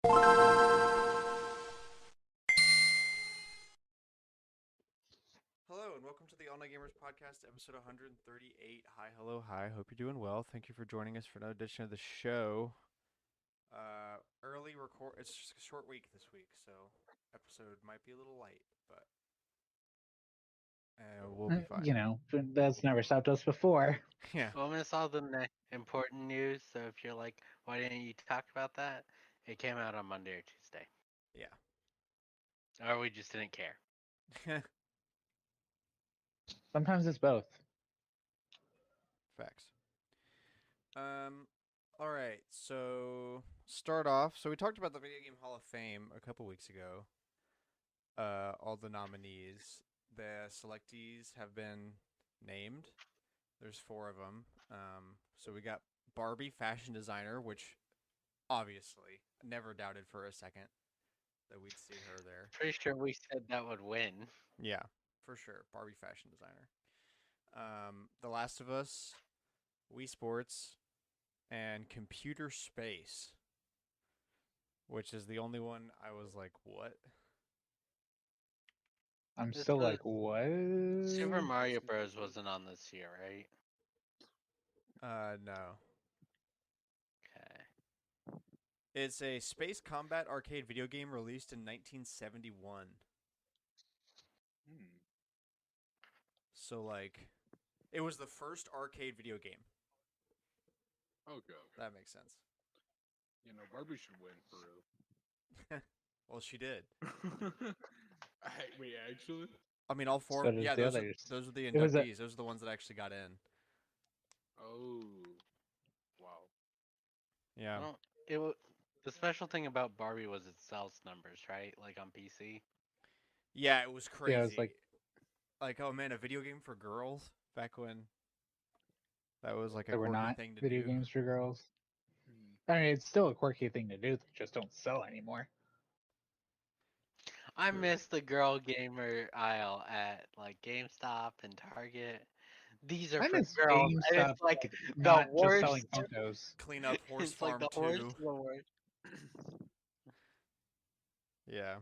Hello and welcome to the All Night Gamers Podcast, episode 138. Hi, hello, hi. Hope you're doing well. Thank you for joining us for another edition of the show. Early record. It's just a short week this week, so episode might be a little light, but we'll be fine. That's never stopped us before. Yeah, Well, miss all the important news. So if you're like, why didn't you talk about that? It came out on Monday or Tuesday, yeah. or we just didn't care. Sometimes it's both. Facts. All right. So start off. So we talked about the Video Game Hall of Fame a couple weeks ago. All the nominees, the selectees have been named. There's 4 of them. So we got Barbie, fashion designer, which obviously never doubted for a second that we'd see her there. Pretty sure we said that would win. Yeah, for sure. Barbie, fashion designer. The Last of Us, Wii Sports, and Computer Space, which is the only one I was like, what? I'm This still was- like, what? Super Mario Bros. Wasn't on this year, right? No. Okay. It's a space combat arcade video game released in 1971. So, like, it was the first arcade video game. Okay. That makes sense. Barbie should win for real. Well, she did. Wait, actually? I mean, all 4. So does Yeah, the those are the was a- inductees. Those are the ones that actually got in. Oh, wow. Yeah. Well, the special thing about Barbie was it sells numbers, right? Like on PC. Yeah, it was crazy. Yeah, it was like oh man, a video game for girls back when that was like a there were quirky not thing to video do. games for girls. Hmm. I mean, it's still a quirky thing to do. They just don't sell anymore. I True. miss the girl gamer aisle at like GameStop and Target. These are I for miss girls, and GameStop it's like the not just worst. selling Funkos. Clean up Horse It's like Farm the 2. worst of the worst. Yeah.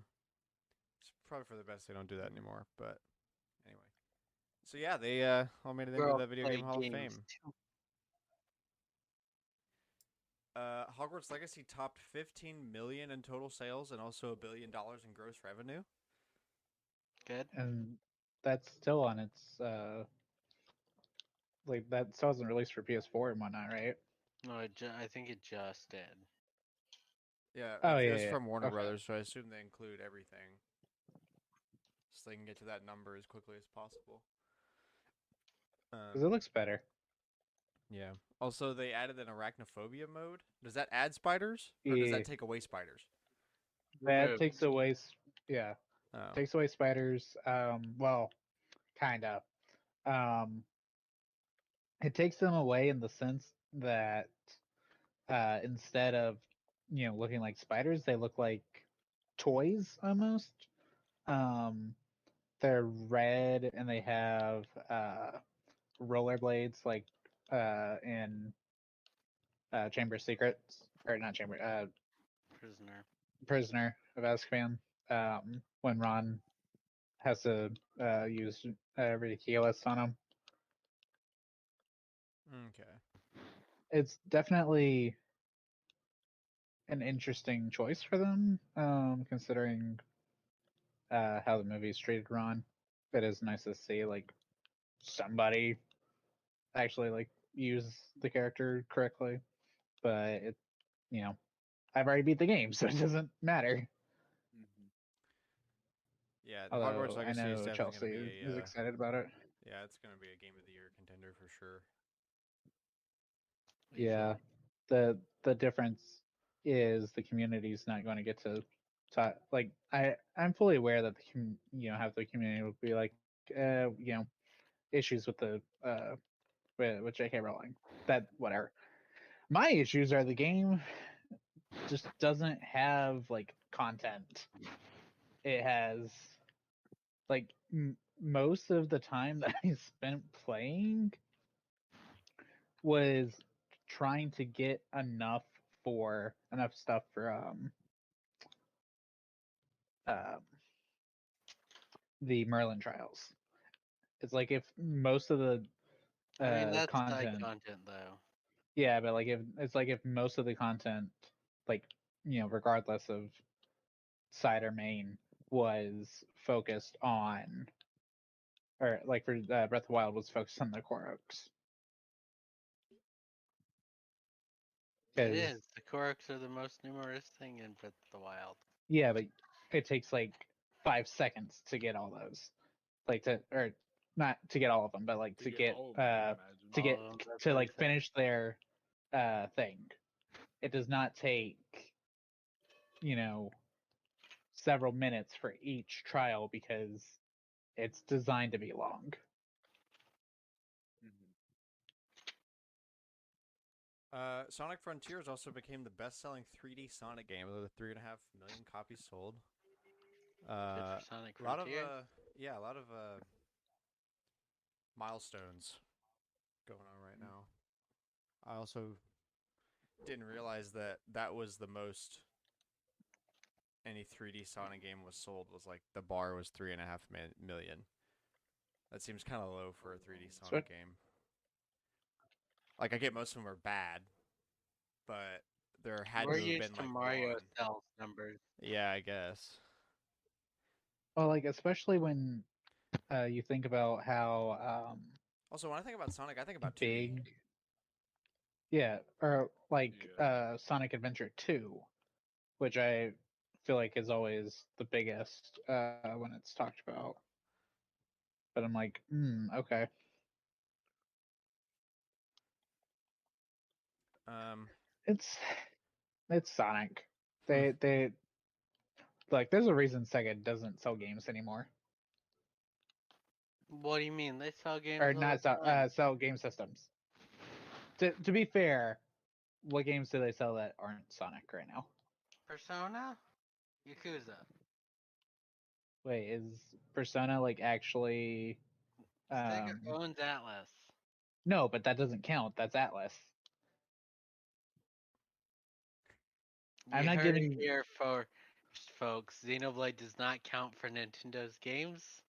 It's probably for the best they don't do that anymore, but anyway. So yeah, they all made it into Girls the Video play Game Hall of games Fame. too. Hogwarts Legacy topped 15 million in total sales and also $1 billion in gross revenue. Good. And that's still on its like that still hasn't released for PS4 and whatnot, right? No, I think it just did. Yeah, Oh, it's yeah, from Warner okay. Brothers, so I assume they include everything, so they can get to that number as quickly as possible. Because it looks better. Yeah. Also, they added an arachnophobia mode. Does that add spiders, or does Yeah. that take away spiders? That Remove. takes away, yeah, Oh. takes away spiders. Well, kind of. It takes them away in the sense that instead of looking like spiders, they look like toys almost. They're red and they have rollerblades like in Chamber of Secrets, or not Chamber, Prisoner. Prisoner of Azkaban. When Ron has to use ridiculous on him. Okay. It's definitely an interesting choice for them, considering how the movie's treated Ron. It is nice to see like somebody actually like use the character correctly, but it, I've already beat the game, so it doesn't matter. Mhm. Yeah, the Hogwarts Although I Legacy is know definitely Chelsea going to be is excited about it. yeah, it's going to be a Game of the Year contender for sure. Yeah, the difference is the community's not going to get to talk. Like I'm fully aware that half the community will be like, issues with the with J.K. Rowling. That whatever. My issues are the game just doesn't have like content. It has like most of the time that I spent playing was trying to get enough stuff for um, the Merlin trials. It's like if most of the I mean, that's side content, content though. yeah, but like if it's like if most of the content, like regardless of side or main, was focused on, or like for Breath of the Wild was focused on the Koroks. It 'Cause is. The Koroks are the most numerous thing in Breath of the Wild. yeah, but it takes like 5 seconds to get all those, like to or not to get all of them, but like to get all of them, I imagine. to All get of them, that's to what I like said. finish their thing. It does not take several minutes for each trial because it's designed to be long. Mhm. Sonic Frontiers also became the best-selling 3D Sonic game with over 3.5 million copies sold. Good for Sonic A lot of Frontiers. yeah, a lot of milestones going on right Mhm. now. I also didn't realize that that was the most any 3D Sonic game was sold. Was like the bar was 3.5 million. That seems kind of low for a 3D So what Sonic game. Like I get most of them are bad, but there had We're to have been used to like Mario one. sales numbers. Yeah, I guess. well, like especially when you think about how Also, when I think about Sonic, I think about 2D. big, yeah, or like Yeah. Sonic Adventure 2, which I feel like is always the biggest when it's talked about. But I'm like, okay. Um, It's Sonic. hmm. They like there's a reason Sega doesn't sell games anymore, What do you mean? They sell games or all not the time. sell game systems. To be fair, what games do they sell that aren't Sonic right now? Persona? Yakuza. Wait, is Persona like actually? Sega Um, owns Atlas. no, but that doesn't count. That's Atlas. I'm You not heard it giving. here, for folks. Xenoblade does not count for Nintendo's games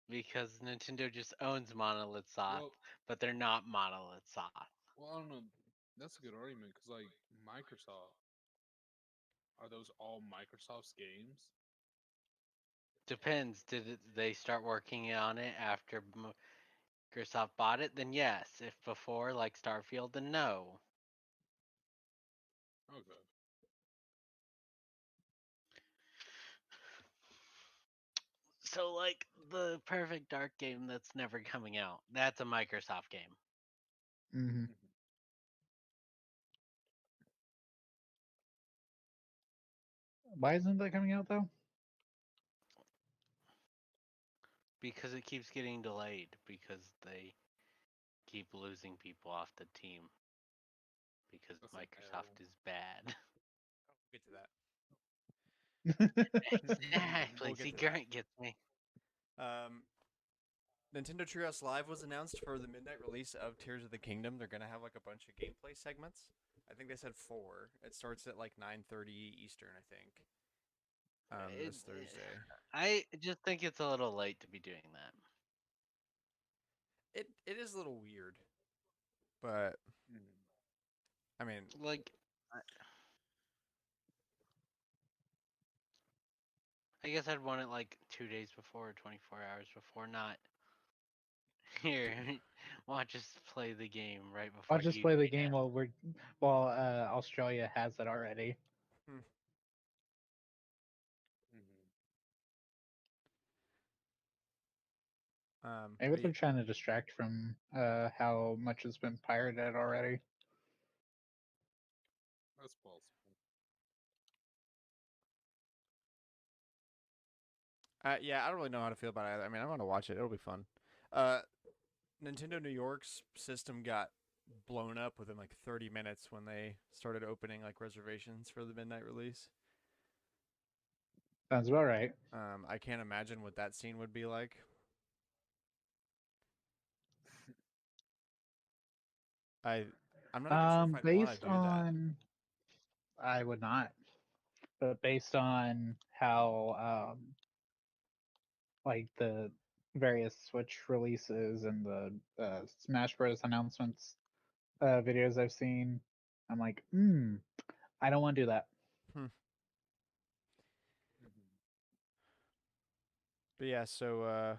because Nintendo just owns Monolith Soft, Well, but they're not Monolith Soft. well, I don't know. That's a good argument because, like, Microsoft, are those all Microsoft's games? Depends. They start working on it after Microsoft bought it? Then yes. If before, like Starfield, then no. Okay. So, like the Perfect Dark game that's never coming out, that's a Microsoft game. Mhm. Mhm. Why isn't that coming out though? Because it keeps getting delayed because they keep losing people off the team because That's Microsoft terrible. is bad. We'll get to that. Exactly. We'll get See, to that. Grant gets me. Um, Nintendo Treehouse Live was announced for the midnight release of Tears of the Kingdom. They're gonna have like a bunch of gameplay segments. I think they said 4. It starts at like 9:30 Eastern, I think. It, This Thursday. I just think it's a little late to be doing that. It is a little weird, but Mhm. I mean, Like, I guess I'd want it like 2 days before or 24 hours before, not here. Watch us play the game right I'll before just you play the do game that. while Australia has it already. hmm, Mhm. Maybe but they're trying to distract from how much has been pirated already. That's possible. yeah, I don't really know how to feel about it. I mean, I'm gonna watch it. It'll be fun. Uh, Nintendo New York's system got blown up within like 30 minutes when they started opening like reservations for the midnight release. Sounds about right. I can't imagine what that scene would be like. I I'm not even sure if I'd want to Based do that. on, I would not. but based on how like the various Switch releases and the Smash Bros. Announcements videos I've seen, I'm like, I don't want to do that. But yeah, so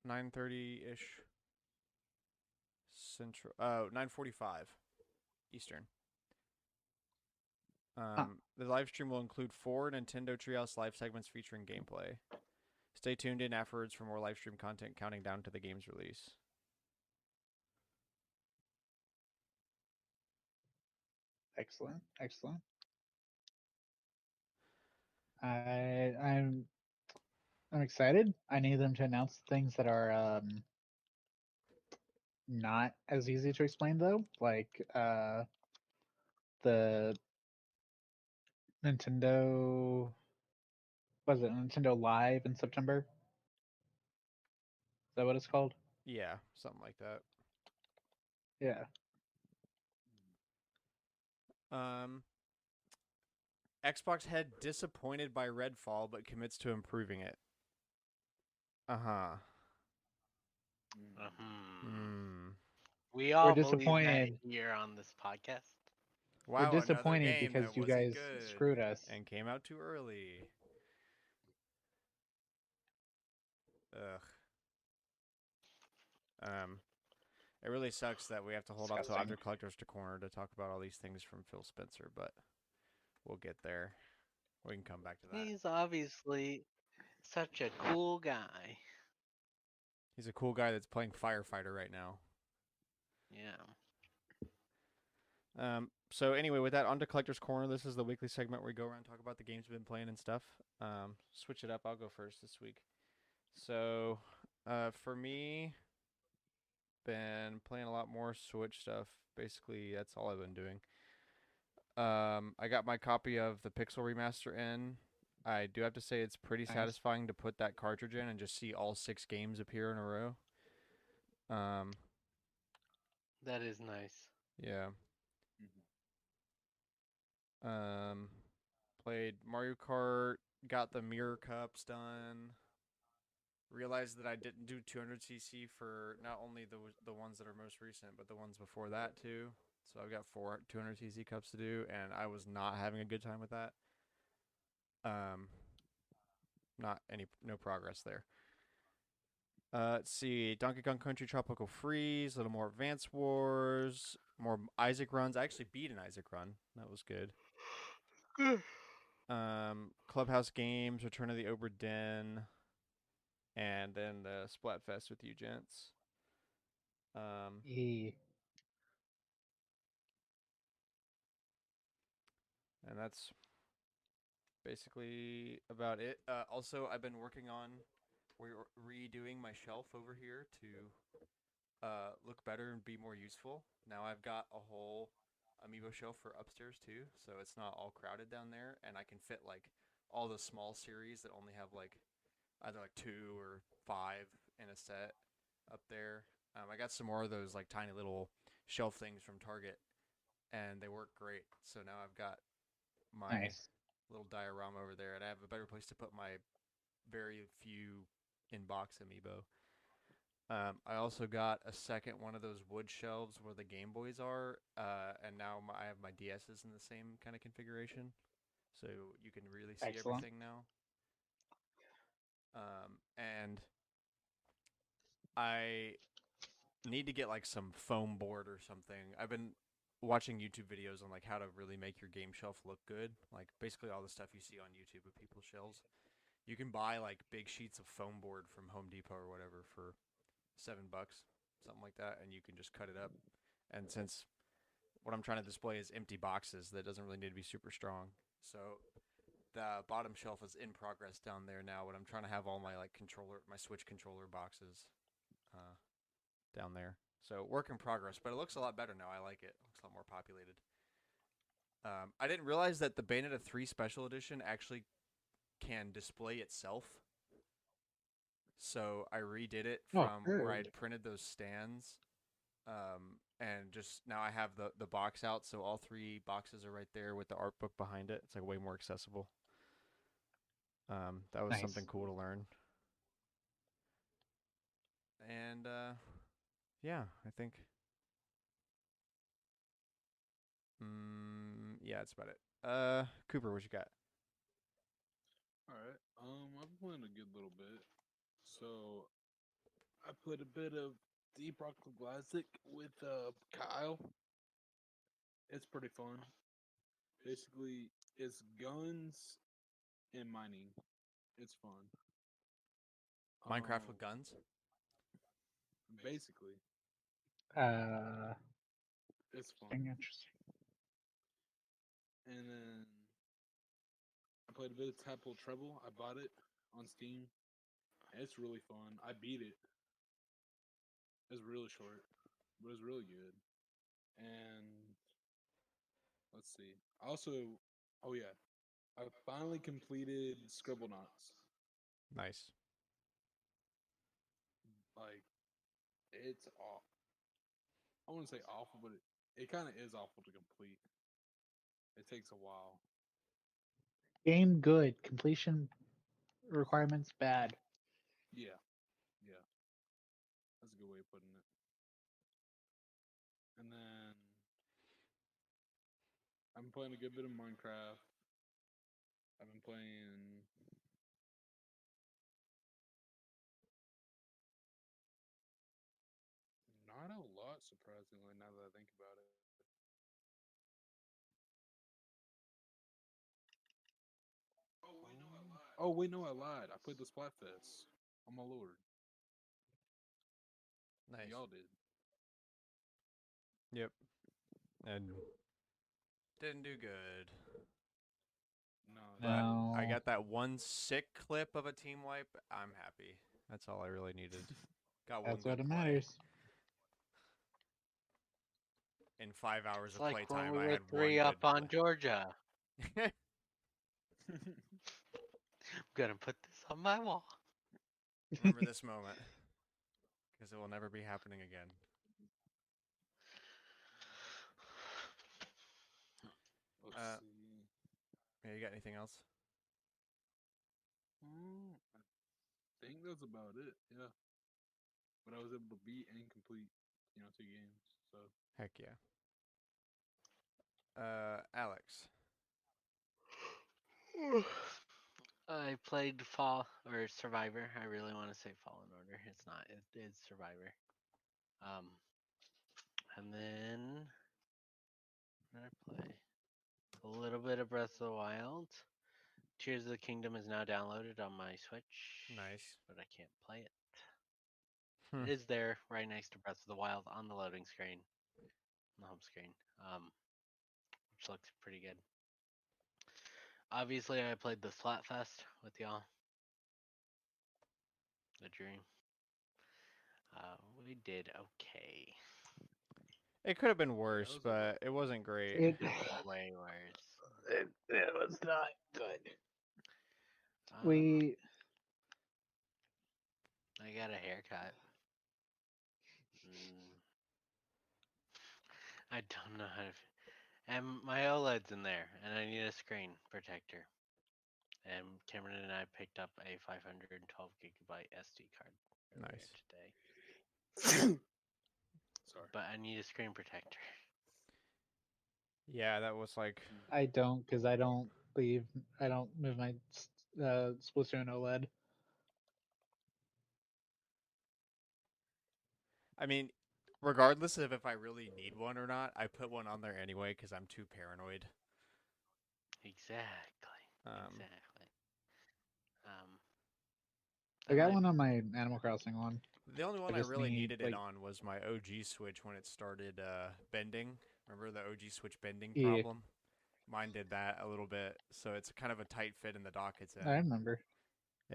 9:30 ish Central. 9:45 Eastern. The live stream will include 4 Nintendo Treehouse live segments featuring gameplay. Stay tuned in afterwards for more live stream content counting down to the game's release. Excellent, excellent. I'm excited. I need them to announce things that are not as easy to explain though, like the Nintendo was it Nintendo Live in September? Is that what it's called? Yeah, something like that. Yeah. Xbox head disappointed by Redfall but commits to improving it. Uh-huh. We all believe that disappointed. here on this podcast. Wow, We're disappointed another game because that you wasn't guys good screwed us. and came out too early. Ugh. It really sucks that we have to hold off to Disgusting. Object Collectors to Corner to talk about all these things from Phil Spencer, but we'll get there. We can come back to that. He's obviously such a cool guy. He's a cool guy that's playing Firefighter right now. Yeah. So anyway, with that, on to Collector's Corner. This is the weekly segment where we go around and talk about the games we've been playing and stuff. Switch it up. I'll go first this week. So, for me, been playing a lot more Switch stuff. Basically, that's all I've been doing. I got my copy of the Pixel Remaster in. I do have to say it's pretty satisfying to put that cartridge in and just see all 6 games appear in a row. That is nice. Yeah. Played Mario Kart, got the Mirror Cups done. Realized that I didn't do 200cc for not only the ones that are most recent, but the ones before that too. So I've got 4 200cc cups to do, and I was not having a good time with that. No progress there. Let's see, Donkey Kong Country Tropical Freeze, a little more Advance Wars, more Isaac runs. I actually beat an Isaac run. That was good. Clubhouse Games, Return of the Obra Dinn, and then the Splatfest with you gents. And that's basically about it. Also, I've been working on redoing my shelf over here to look better and be more useful. Now I've got a whole amiibo shelf for upstairs too, so it's not all crowded down there, and I can fit like all the small series that only have like either like 2 or 5 in a set up there. I got some more of those like tiny little shelf things from Target, and they work great. So now I've got my little diorama over there, and I have a better place to put my very few in-box amiibo. I also got a second one of those wood shelves where the Game Boys are, and now I have my DSs in the same kind of configuration, so you can really see everything now. And I need to get like some foam board or something. I've been watching YouTube videos on like how to really make your game shelf look good. Like basically all the stuff you see on YouTube of people's shelves. You can buy like big sheets of foam board from Home Depot or whatever for $7, something like that, and you can just cut it up. And since what I'm trying to display is empty boxes, that doesn't really need to be super strong. So the bottom shelf is in progress down there now, but I'm trying to have all my like my Switch controller boxes down there. So work in progress, but it looks a lot better now. I like it. It looks a lot more populated. I didn't realize that the Bayonetta 3 Special Edition actually can display itself. So I redid it from where I'd printed those stands, and just now I have the box out, so all 3 boxes are right there with the art book behind it. It's like way more accessible. That was something Nice. cool to learn. And yeah, I think. Yeah, that's about it. Cooper, what you got? All right. I've been playing a good little bit. So I played a bit of Deep Rock Classic with Kyle. It's pretty fun. Basically, it's guns and mining. It's fun. Minecraft with guns? Basically, Uh, it's fun. interesting. And then I played a bit of Tadpole Treble. I bought it on Steam. It's really fun. I beat it. It's really short, but it's really good. And let's see. Also, oh yeah, I finally completed Scribblenauts. Nice. Like, it's aw I wouldn't say awful, but it kind of is awful to complete. It takes a while. Game good. Completion requirements bad. Yeah, yeah, that's a good way of putting it. And then I've been playing a good bit of Minecraft. I've been playing. Not a lot, surprisingly, now that I think about it. Oh wait, no, I lied. I played the Splatfest. Oh my lord, Nice. y'all did. Yep. And didn't do good. No, But y'all I No. got that one sick clip of a team wipe. I'm happy. That's all I really needed. Got one That's what good it play. matters. In 5 hours It's of like when playtime, we I were had one 3 up good on Georgia. play. I'm gonna put this on my wall. Remember this moment, because it will never be happening again. Let's Uh, see. Yeah, you got anything else? I think that's about it. Yeah, but I was able to beat and complete, 2 games. So Heck yeah. Alex. I played Fall or Survivor. I really want to say Fallen Order. It's not. It's Survivor. Um, and then what did I play? A little bit of Breath of the Wild. Tears of the Kingdom is now downloaded on my Switch. Nice. But I can't play it. Hmm. It is there right next to Breath of the Wild on the loading screen, on the home screen, which looks pretty good. Obviously, I played the Splatfest with y'all. The Dream. We did okay. It could have been yeah, worse, it was but it wasn't great. It, Way worse. it was not good. Um, We I got a haircut. Mm, I don't know how to. And my OLED's in there, and I need a screen protector. And Cameron and I picked up a 512 gigabyte SD card earlier Nice. today. sorry. But I need a screen protector. Yeah, that was like. I don't because I don't move my Splatoon OLED. I mean, regardless of if I really need one or not, I put one on there anyway because I'm too paranoid. Exactly. Um, Exactly. I got one on my Animal Crossing one. The only one I I just really need needed it on was my OG Switch when it started bending. Remember the OG Switch bending Yeah, problem? Mine did that a little bit, so it's kind of a tight fit in the dock it's I in. remember.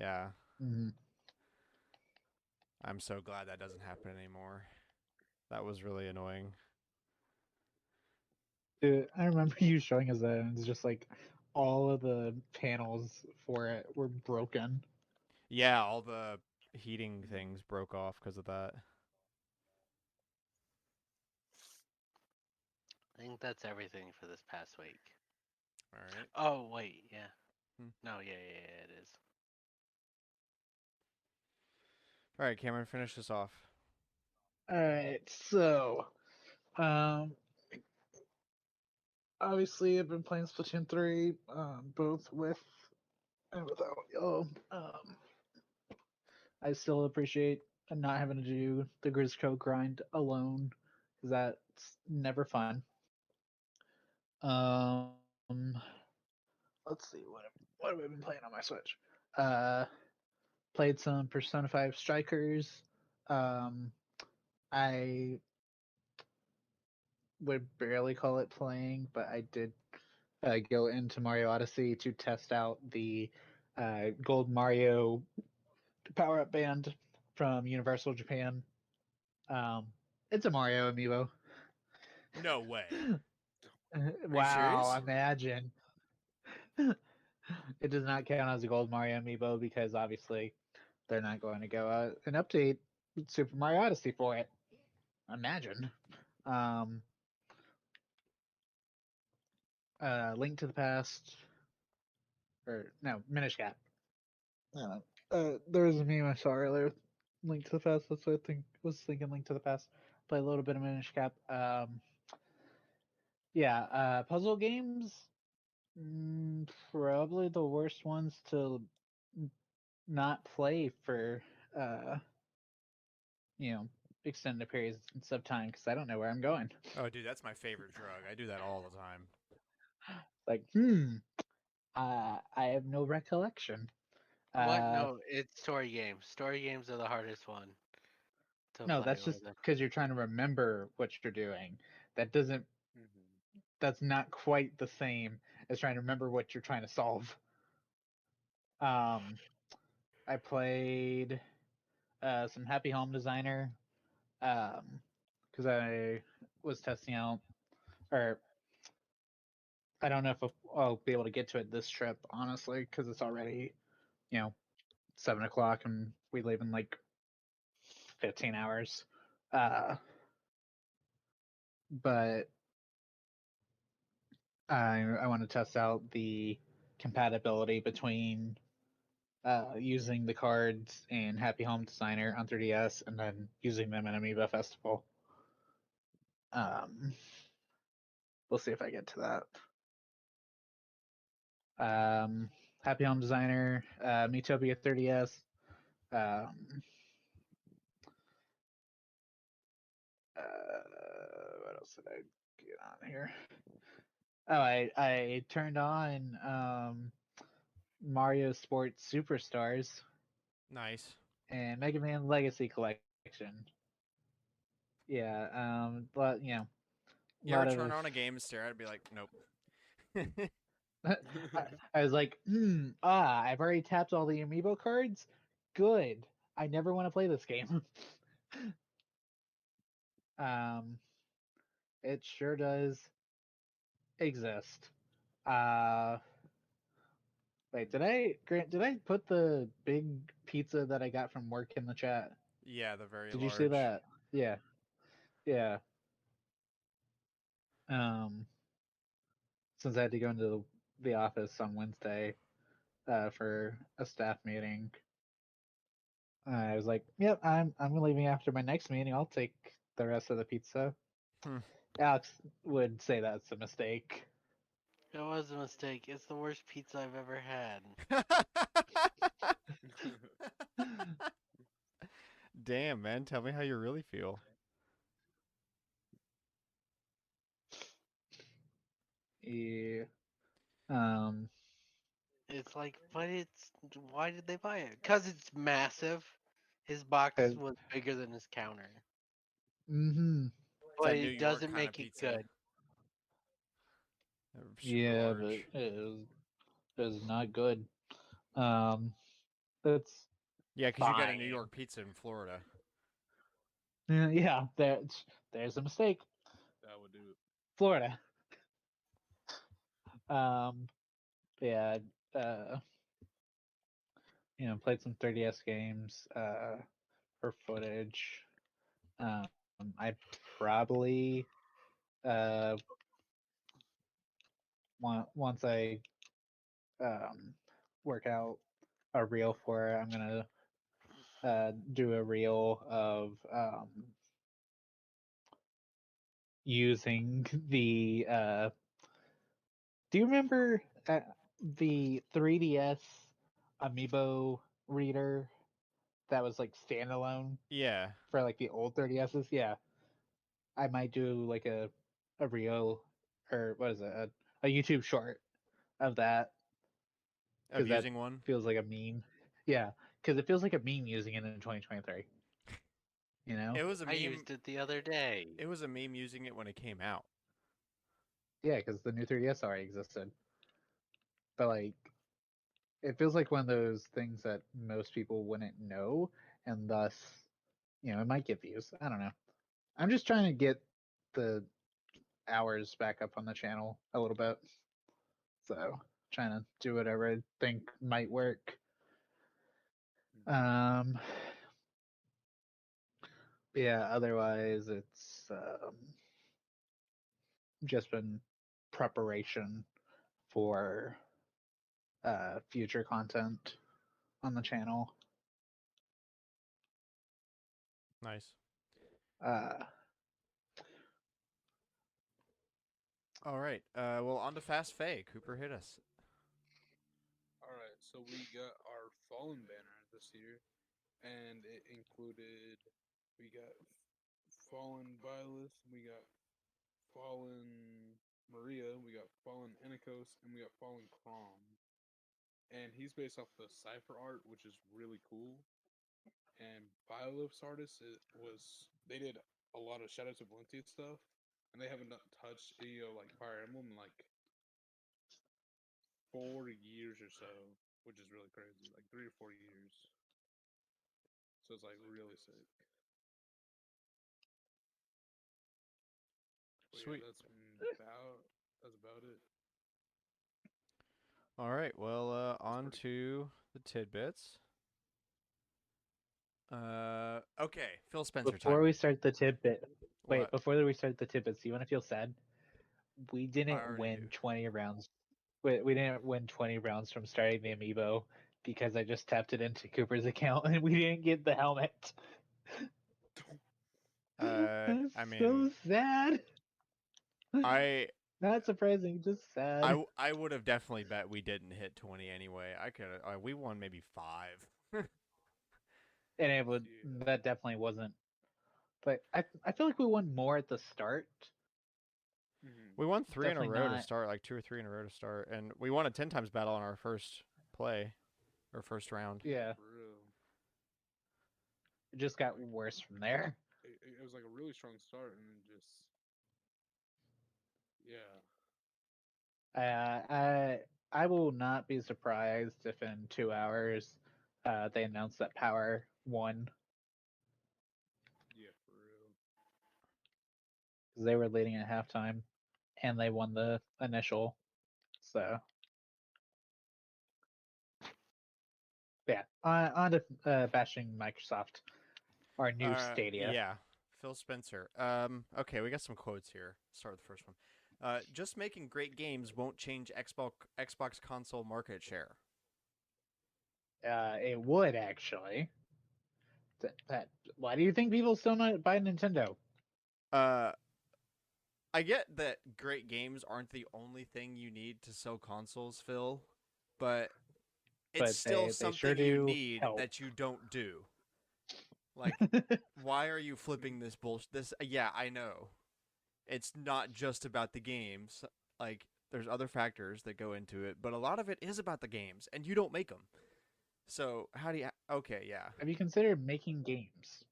Yeah, Hmm. I'm so glad that doesn't happen anymore. That was really annoying. Dude, I remember you showing us that, and it's just like all of the panels for it were broken. Yeah, all the heating things broke off because of that. I think that's everything for this past week. All right. Oh wait, yeah. Hmm. No, yeah, it is. All right, Cameron, finish this off. All right, so um, obviously I've been playing Splatoon 3, both with and without y'all. I still appreciate not having to do the Grizzco grind alone, because that's never fun. Let's see what have I been playing on my Switch. Uh, Played some Persona 5 Strikers. I would barely call it playing, but I did go into Mario Odyssey to test out the Gold Mario power up band from Universal Japan. Um, it's a Mario amiibo. No way. Are you Wow, serious? imagine. It does not count as a Gold Mario amiibo because obviously they're not going to go out and update Super Mario Odyssey for it. Imagine. Um, Link to the Past, or no, Minish Cap. There was a meme I saw earlier. Link to the Past. That's what I was thinking. Link to the Past. Play a little bit of Minish Cap. Yeah. Puzzle games. Probably the worst ones to not play for uh you know extended periods of time because I don't know where I'm going. Oh, dude, that's my favorite drug. I do that all the time. Like, I have no recollection. What? Uh, No, it's story games. Story games are the hardest one to no, play that's just with. because you're trying to remember what you're doing. That doesn't. That's not quite the same as trying to remember what you're trying to solve. Um, I played some Happy Home Designer because I was testing out, or I don't know if I'll be able to get to it this trip, honestly, because it's already, you know, 7 o'clock and we leave in like 15 hours. But I want to test out the compatibility between using the cards in Happy Home Designer on 3DS and then using them in Amiibo Festival. Um, we'll see if I get to that. Happy Home Designer, Metopia 3DS. Um, what else did I get on here? Oh, I turned on Mario Sports Superstars Nice. and Mega Man Legacy Collection. Yeah, but you know, a You ever lot turn of. on a game and stare at it and be like, nope. I was like, I've already tapped all the amiibo cards. Good. I never want to play this game. um, it sure does exist. Uh, Wait, did I put the big pizza that I got from work in the chat? Yeah, the very Did you see large. that? Yeah, yeah. Um, since I had to go into the office on Wednesday, for a staff meeting, I was like, "Yep, I'm leaving after my next meeting. I'll take the rest of the pizza." Hmm. Alex would say that's a mistake. It was a mistake. It's the worst pizza I've ever had. Damn, man. Tell me how you really feel. Yeah. Um. It's like, but it's why did they buy it? Cause it's massive. His box 'Cause- was bigger than his counter, Mhm. It's but that New it York doesn't kind of make it pizza. good. Super Yeah, but large. it is not good. Um. That's Yeah, because you got a fine. New York pizza in Florida. Yeah. There's a mistake. That would do it. Florida. Um. Yeah. Uh. Played some 3DS games. For footage. I probably once I work out a reel for it, I'm gonna do a reel of using the. Do you remember the 3DS Amiibo reader that was like standalone Yeah. for like the old 3DSs? Yeah, I might do like a reel or what is it? A YouTube short of that Of because that using one. feels like a meme. Yeah, because it feels like a meme using it in 2023. You know? It was a I meme. used it the other day. It was a meme using it when it came out. Yeah, because the new 3DS already existed. But like, it feels like one of those things that most people wouldn't know, and thus, it might get views. I don't know. I'm just trying to get the hours back up on the channel a little bit. So, trying to do whatever I think might work. Um, yeah, otherwise, it's just been preparation for future content on the channel. Nice. Uh, All right. Well, on to Fast Faye. Cooper, hit us. Alright, so we got our Fallen banner this year, and it included, we got Fallen Byleth, we got Fallen Maria, we got Fallen Enikos, and we got Fallen Crom. And he's based off the Cypher art, which is really cool. And Byleth's artist they did a lot of Shadows of Valentia stuff, and they haven't touched like Fire Emblem in like 4 years or so, which is really crazy, like 3 or 4 years. So it's like really sick. But Sweet. yeah, that's about it. All right. Well, on to the tidbits. Okay. Phil Spencer Before time. we start the tidbit, What? before we start the tidbits, do you want to feel sad? We I didn't already do. win 20 rounds. We didn't win 20 rounds from starting the amiibo because I just tapped it into Cooper's account and we didn't get the helmet. That's I mean, so sad. I Not surprising, just sad. I would have definitely bet we didn't hit 20 anyway. I could. We won maybe 5. And it would Yeah. that definitely wasn't. But I feel like we won more at the start. Mm-hmm. We won 3 in a Definitely row to not. start, like 2 or 3 in a row to start, and we won a 10 times battle on our first play, or first round. Yeah, For real. it just got worse from there. It was like a really strong start, and then just yeah. I will not be surprised if in 2 hours they announce that Power won Yeah, for real. because they were leading at halftime and they won the initial. So yeah, on to bashing Microsoft, our new Stadia. Yeah, Phil Spencer. Okay, we got some quotes here. Start with the first one. Just making great games won't change Xbox console market share. It would actually. Why do you think people still not buy Nintendo? Uh, I get that great games aren't the only thing you need to sell consoles, Phil, but it's But still they sure something you do need help. that you don't do. Like, why are you flipping this bullshit? Yeah, I know. It's not just about the games. Like, there's other factors that go into it, but a lot of it is about the games, and you don't make them. So how do you? Okay, yeah. Have you considered making games?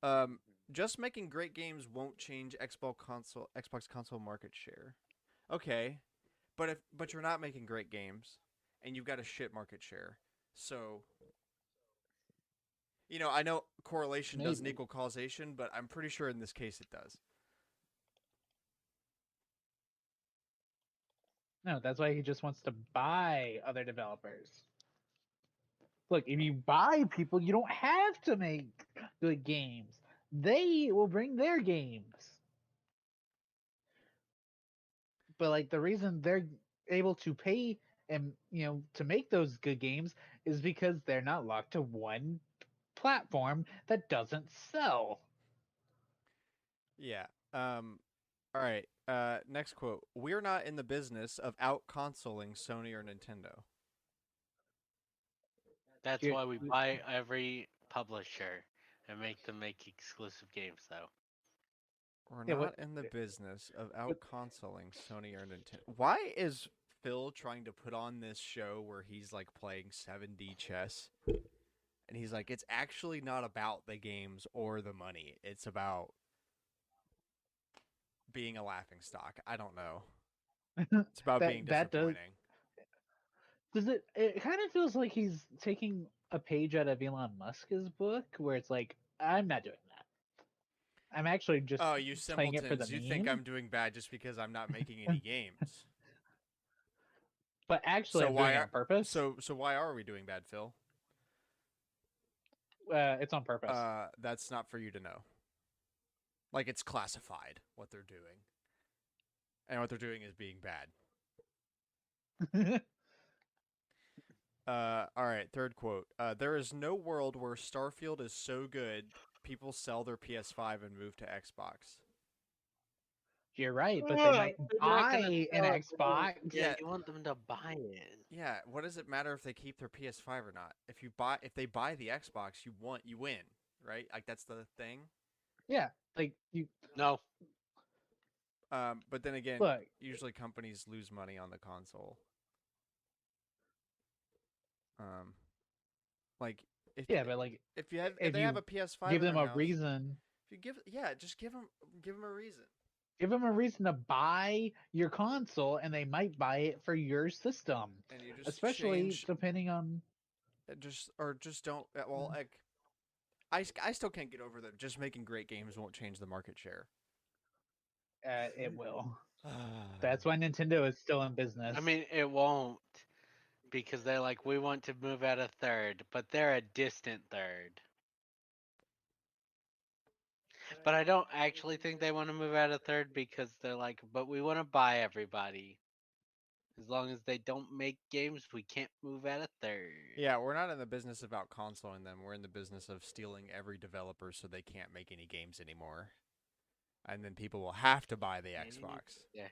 Um, just making great games won't change Xbox console market share. Okay, but you're not making great games, and you've got a shit market share. So I know correlation doesn't Maybe. equal causation, but I'm pretty sure in this case it does. No, that's why he just wants to buy other developers. Look, if you buy people, you don't have to make good games. They will bring their games. But like the reason able to pay and to make those good games is because they're not locked to one platform that doesn't sell. Yeah. All right. Next quote. We're not in the business of out consoling Sony or Nintendo. That's You- why we buy every publisher and make them make exclusive games, though. We're Yeah, not in the business of out what- consoling Sony or Nintendo. Why is Phil trying to put on this show where he's like playing 7D chess? And he's like, it's actually not about the games or the money. It's about being a laughing stock. I don't know. It's about being that disappointing. does it kind of feels like he's taking a page out of Elon Musk's book where it's like, I'm not doing that. I'm actually just Oh, you playing it for the simpletons. You think meme. I'm doing bad just because I'm not making any games. But actually So I'm doing why it are on purpose. so why are we doing bad, Phil? It's on purpose. That's not for you to know. Like, it's classified what they're doing. And what they're doing is being bad. All right, third quote. There is no world where Starfield is so good people sell their PS5 and move to Xbox. You're right, but they might They're not gonna buy an sell it, bro. Xbox. Yeah, Yeah. you want them to buy it. Yeah, what does it matter if they keep their PS5 or not? If they buy the Xbox, you win, right? Like that's the thing. Yeah, like you No, But then again, look. usually companies lose money on the console. Like if Yeah, but like if if they have you a PS5 give in them their a house, reason, if you just give them a reason. give them a reason to buy your console, and they might buy it for your system, And you just especially change depending on. just don't well like I still can't get over that just making great games won't change the market share. It will. That's why Nintendo is still in business. I mean it won't because they're like we want to move out a third, but they're a distant third. But I don't actually think they want to move out a third because they're like, but we want to buy everybody. As long as they don't make games, we can't move out a third. Yeah, we're not in the business of out consoling them. We're in the business of stealing every developer so they can't make any games anymore. And then people will have to buy the Xbox. Yeah.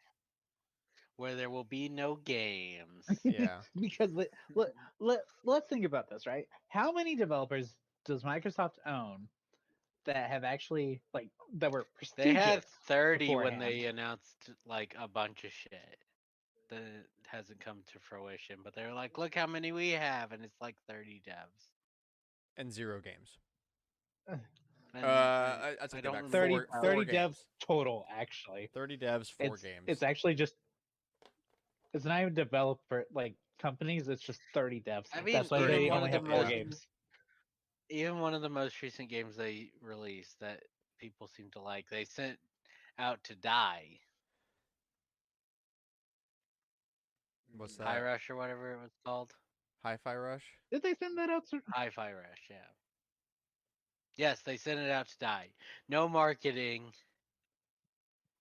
Where there will be no games. Yeah. Because let's think about this, right? How many developers does Microsoft own that have actually that were They prestigious? had 30 when beforehand? they announced like a bunch of shit that hasn't come to fruition. But they're like, look how many we have, and it's like 30 devs. And 0 games. And I take I that don't back. remember 30, how- 30 games. devs total, actually. 30 devs, 4 games. It's actually just it's not even developer companies. It's just 30 devs. I mean, That's why even they one only of have the 4 most- games. Even one of the most recent games they released that people seem to like, they sent out to die. What's High that? Rush or whatever it was called. Hi-Fi Rush? Did they send that out? Hi-Fi Rush, yeah. Yes, they sent it out to die. No marketing,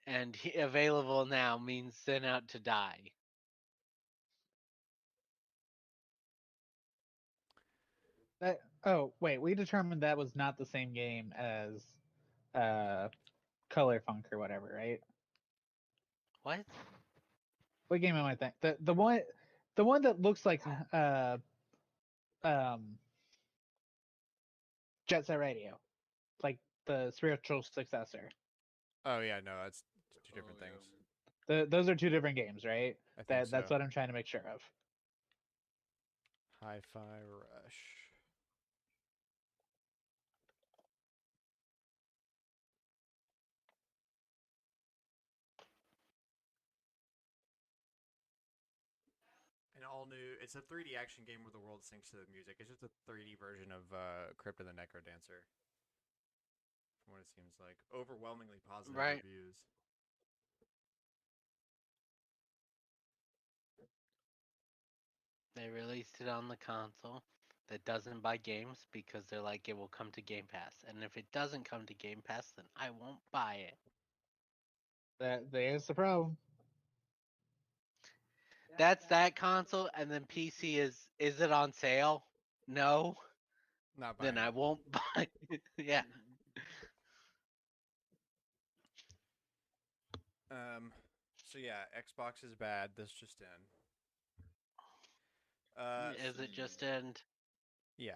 and available now means sent out to die. Oh wait, we determined that was not the same game as uh Color Funk or whatever, right? What? What game am I thinking? The one that looks like um Jet Set Radio, like the spiritual successor. Oh yeah, no, that's two different Oh, yeah. things. Those are 2 different games, right? I think That's so. what I'm trying to make sure of. Hi-Fi Rush. An all new. It's a 3D action game where the world syncs to the music. It's just a 3D version of Crypt of the Necrodancer. From what it seems like, overwhelmingly positive Right. reviews. They released it on the console that doesn't buy games because they're like, it will come to Game Pass. And if it doesn't come to Game Pass, then I won't buy it. There's the problem. That's that console, and then PC is it on sale? No, Not then buying I it. won't buy it. Yeah. So yeah, Xbox is bad. This just in. Is it just end? Yeah,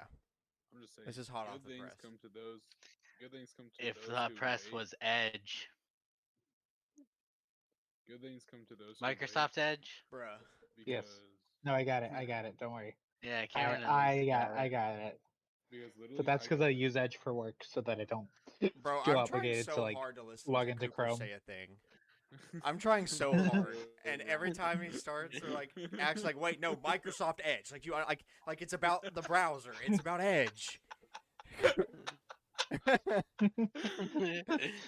I'm just saying. this is hot good off the things press. come to those. Good things come to If those the who press wait. was Edge, Good things come to those who Microsoft Edge. Bruh. wait. Yes. Because No, I got it. I got it. Don't worry. Yeah, I Cameron at least I got got I it. got it. because But literally that's I because I use Edge for work, so that I don't Bro, feel I'm trying obligated to so like hard to listen log to into Cooper Chrome. say a thing. I'm trying so hard, and every time he starts, or like acts like, "Wait, no, Microsoft Edge." Like you, like it's about the browser. It's about Edge.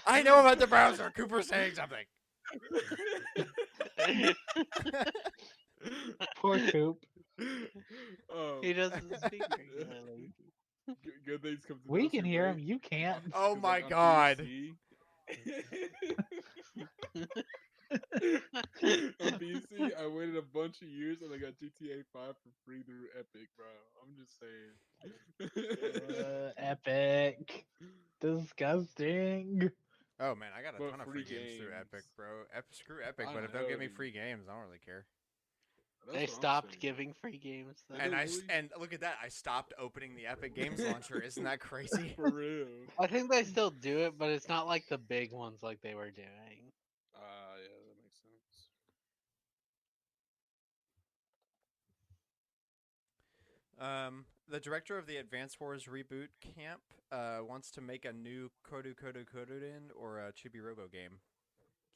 I know about the browser. Cooper's saying something. Poor Coop. He doesn't speak regularly. Good things come to We those can who hear wait. him. You can't. Oh 'Cause, my like, on god. PC, on PC, I waited a bunch of years and I got GTA 5 for free through Epic, bro. I'm just saying. Epic. Disgusting. Oh man, I got a But ton of free free games through games. Epic, bro. Screw Epic, I but if they'll give me know. free games, I don't really care. That's They what I'm stopped saying. giving free games though. And they're And look at that, I stopped opening the Epic Games launcher. Isn't that crazy? for real. I think they still do it, but it's not like the big ones like they were doing. Yeah, that makes sense. The director of the Advance Wars reboot camp wants to make a new Kododen or a Chibi Robo game.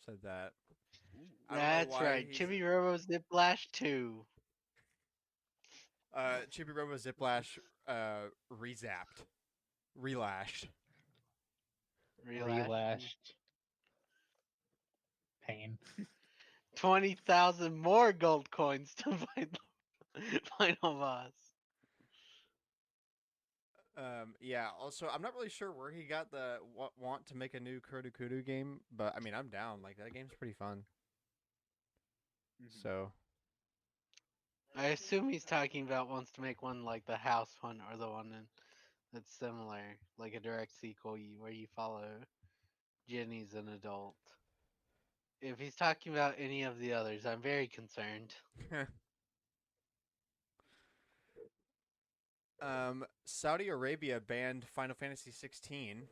Said that. I don't know That's why right. he's Chibi Robo Ziplash 2. Chibi Robo Ziplash rezapped, relashed. Relash. Relashed. Pain. 20,000 more gold coins to find the final boss. Yeah. Also, I'm not really sure where he got the want to make a new Kudu game, but I mean, I'm down. Like that game's pretty fun. Mhm. So I assume he's talking about wants to make one like the house one or the one that's similar, like a direct sequel where you follow Jenny's an adult. If he's talking about any of the others, I'm very concerned. Saudi Arabia banned Final Fantasy 16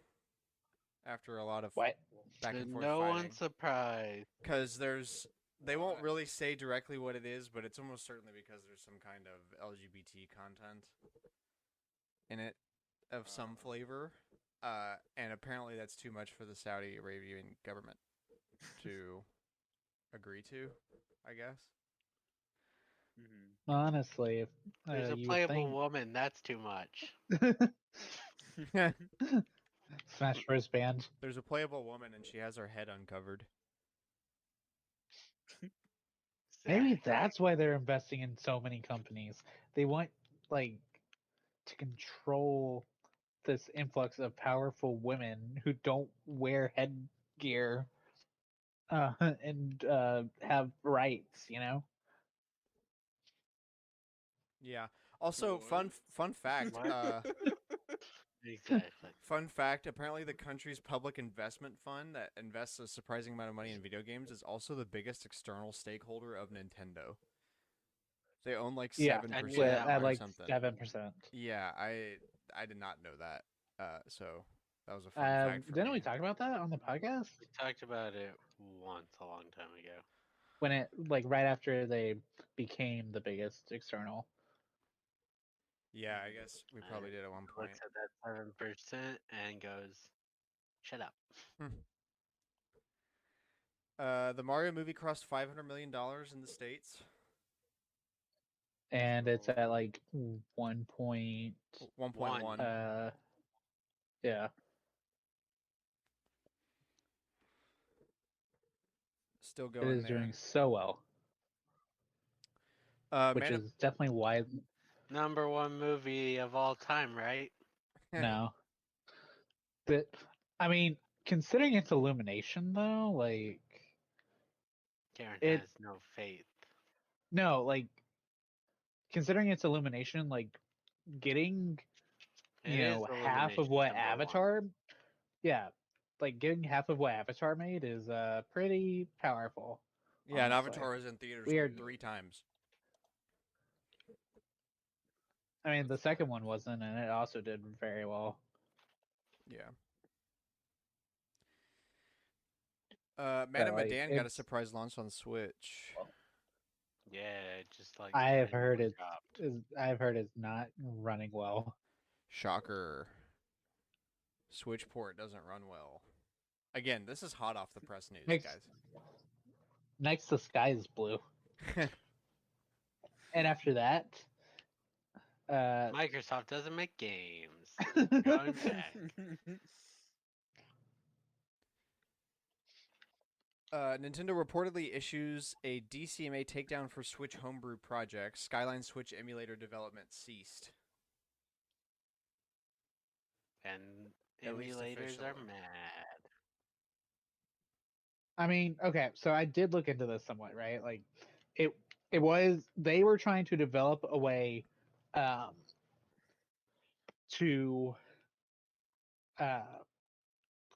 after a lot of What? back To and forth no fighting. one's surprise. Because they won't really say directly what it is, but it's almost certainly because there's some kind of LGBT content in it of some flavor. And apparently that's too much for the Saudi Arabian government to agree to, I guess. Mhm. Honestly, if There's a you would playable think woman, that's too much. Smash Bros. Band. There's a playable woman and she has her head uncovered. Maybe Exactly. that's why they're investing in so many companies. They want like to control this influx of powerful women who don't wear headgear and have rights, you know? Yeah. Also, What? fun fact. What? Exactly. Fun fact. Apparently, the country's public investment fund that invests a surprising amount of money in video games is also the biggest external stakeholder of Nintendo. They own like Yeah, 7% that at or like something. 7%. Yeah, I did not know that. So that was a fun fact for Didn't me. we talk about that on the podcast? We talked about it once a long time ago. When it like right after they became the biggest external. Yeah, I guess we probably did at one point. Looks at that 7% and goes, "Shut up." The Mario movie crossed $500 million in the States. And it's at like 1 point 1.1. yeah. Still It going is there. doing so well. Which is definitely why #1 movie of all time, right? no. But I mean, considering its illumination though, like Karen it has no faith. No, like considering its illumination, like getting It is half of Illumination's what number one. Avatar, yeah, like getting half of what Avatar made is pretty powerful. Yeah, and Honestly. Avatar is in theaters Weird. 3 times. I mean, the second one wasn't, and it also did very well. Yeah. Man But, of like, Medan got a it's surprise launch on Switch. Yeah, just like I have heard randomly it's dropped. I've heard it's not running well. Shocker. Switch port doesn't run well. Again, this is hot off the press news, Next, guys. next the sky is blue, and after that, Microsoft doesn't make games. Going back. Nintendo reportedly issues a DCMA takedown for Switch homebrew project. Skyline Switch emulator development ceased. And At least emulators are officially. mad. I mean, okay, so I did look into this somewhat, right? Like, it was they were trying to develop a way, to uh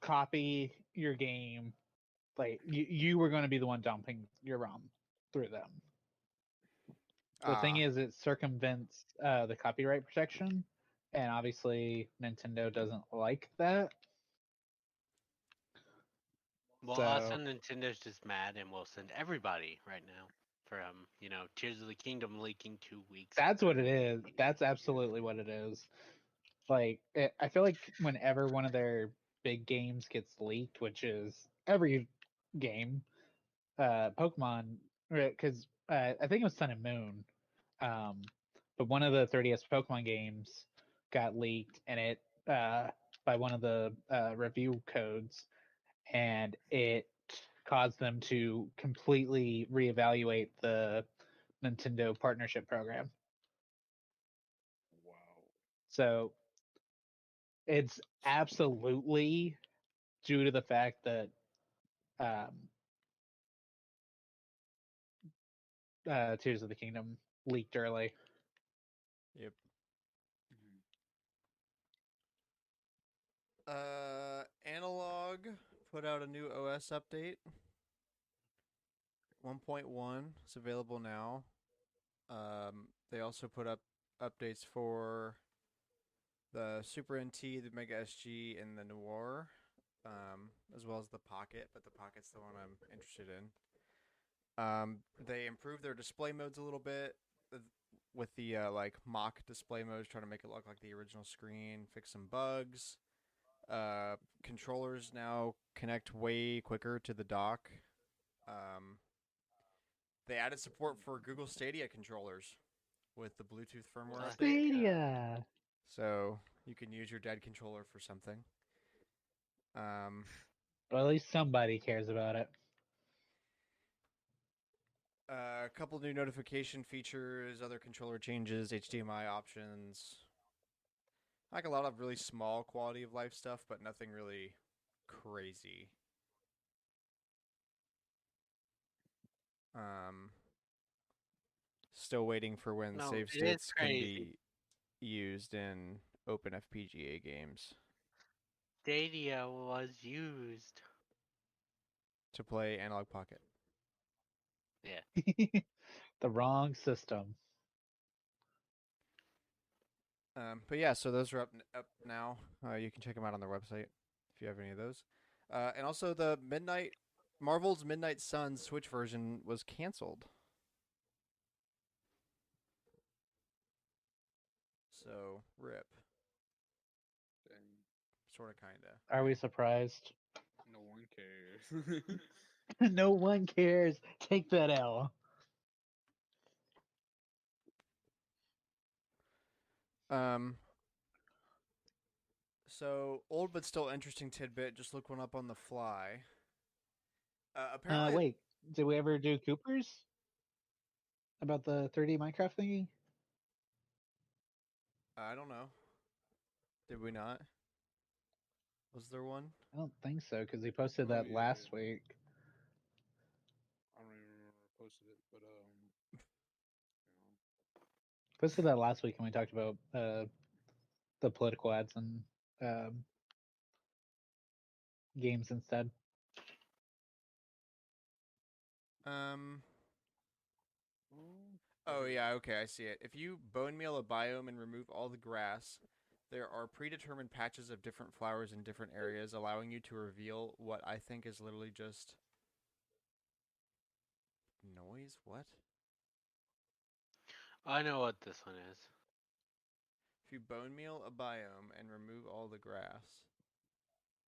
copy your game. Like you were going to be the one dumping your ROM through them. The thing is, it circumvents the copyright protection, and obviously Nintendo doesn't like that. Well, also So Nintendo's just mad and will send everybody right now from, Tears of the Kingdom leaking 2 weeks that's ago. what it is. That's absolutely what it is. Like, I feel like whenever one of their big games gets leaked, which is every game, Pokemon, because I think it was Sun and Moon, but one of the 3DS Pokemon games got leaked, and it by one of the review codes, and it caused them to completely reevaluate the Nintendo partnership program. Wow. So it's absolutely due to the fact that um, Tears of the Kingdom leaked early. Yep. Mhm. Analog put out a new OS update. 1.1 is available now. They also put up updates for the Super NT, the Mega SG, and the Noir, as well as the Pocket. But the Pocket's the one I'm interested in. They improved their display modes a little bit with the like mock display modes, trying to make it look like the original screen. Fix some bugs. Controllers now connect way quicker to the dock. They added support for Google Stadia controllers with the Bluetooth firmware Let's update. Stadia. So you can use your dead controller for something. Well, at least somebody cares about it. A couple new notification features, other controller changes, HDMI options. Like a lot of really small quality of life stuff, but nothing really crazy. Still waiting for when No, save it is states can crazy. be used in open FPGA games Stadia was used. to play Analog Pocket. Yeah. The wrong system. But yeah, so those are up now. You can check them out on their website if you have any of those. And also the Marvel's Midnight Suns Switch version was canceled. So rip, Dang. sort of, kinda. Are we surprised? No one cares. No one cares. Take that L. So old but still interesting tidbit. Just look one up on the fly. Apparently, Wait, did we ever do Cooper's about the 3D Minecraft thingy? I don't know. Did we not? Was there one? I don't think so because he posted Oh, that yeah. last week. I don't even remember who posted it, but posted that last week when we talked about the political ads and um, games instead. Um. Oh, Oh wait. yeah, okay, I see it. If you bone meal a biome and remove all the grass, there are predetermined patches of different flowers in different areas, allowing you to reveal what I think is literally just noise. What? I know what this one is. If you bone meal a biome and remove all the grass,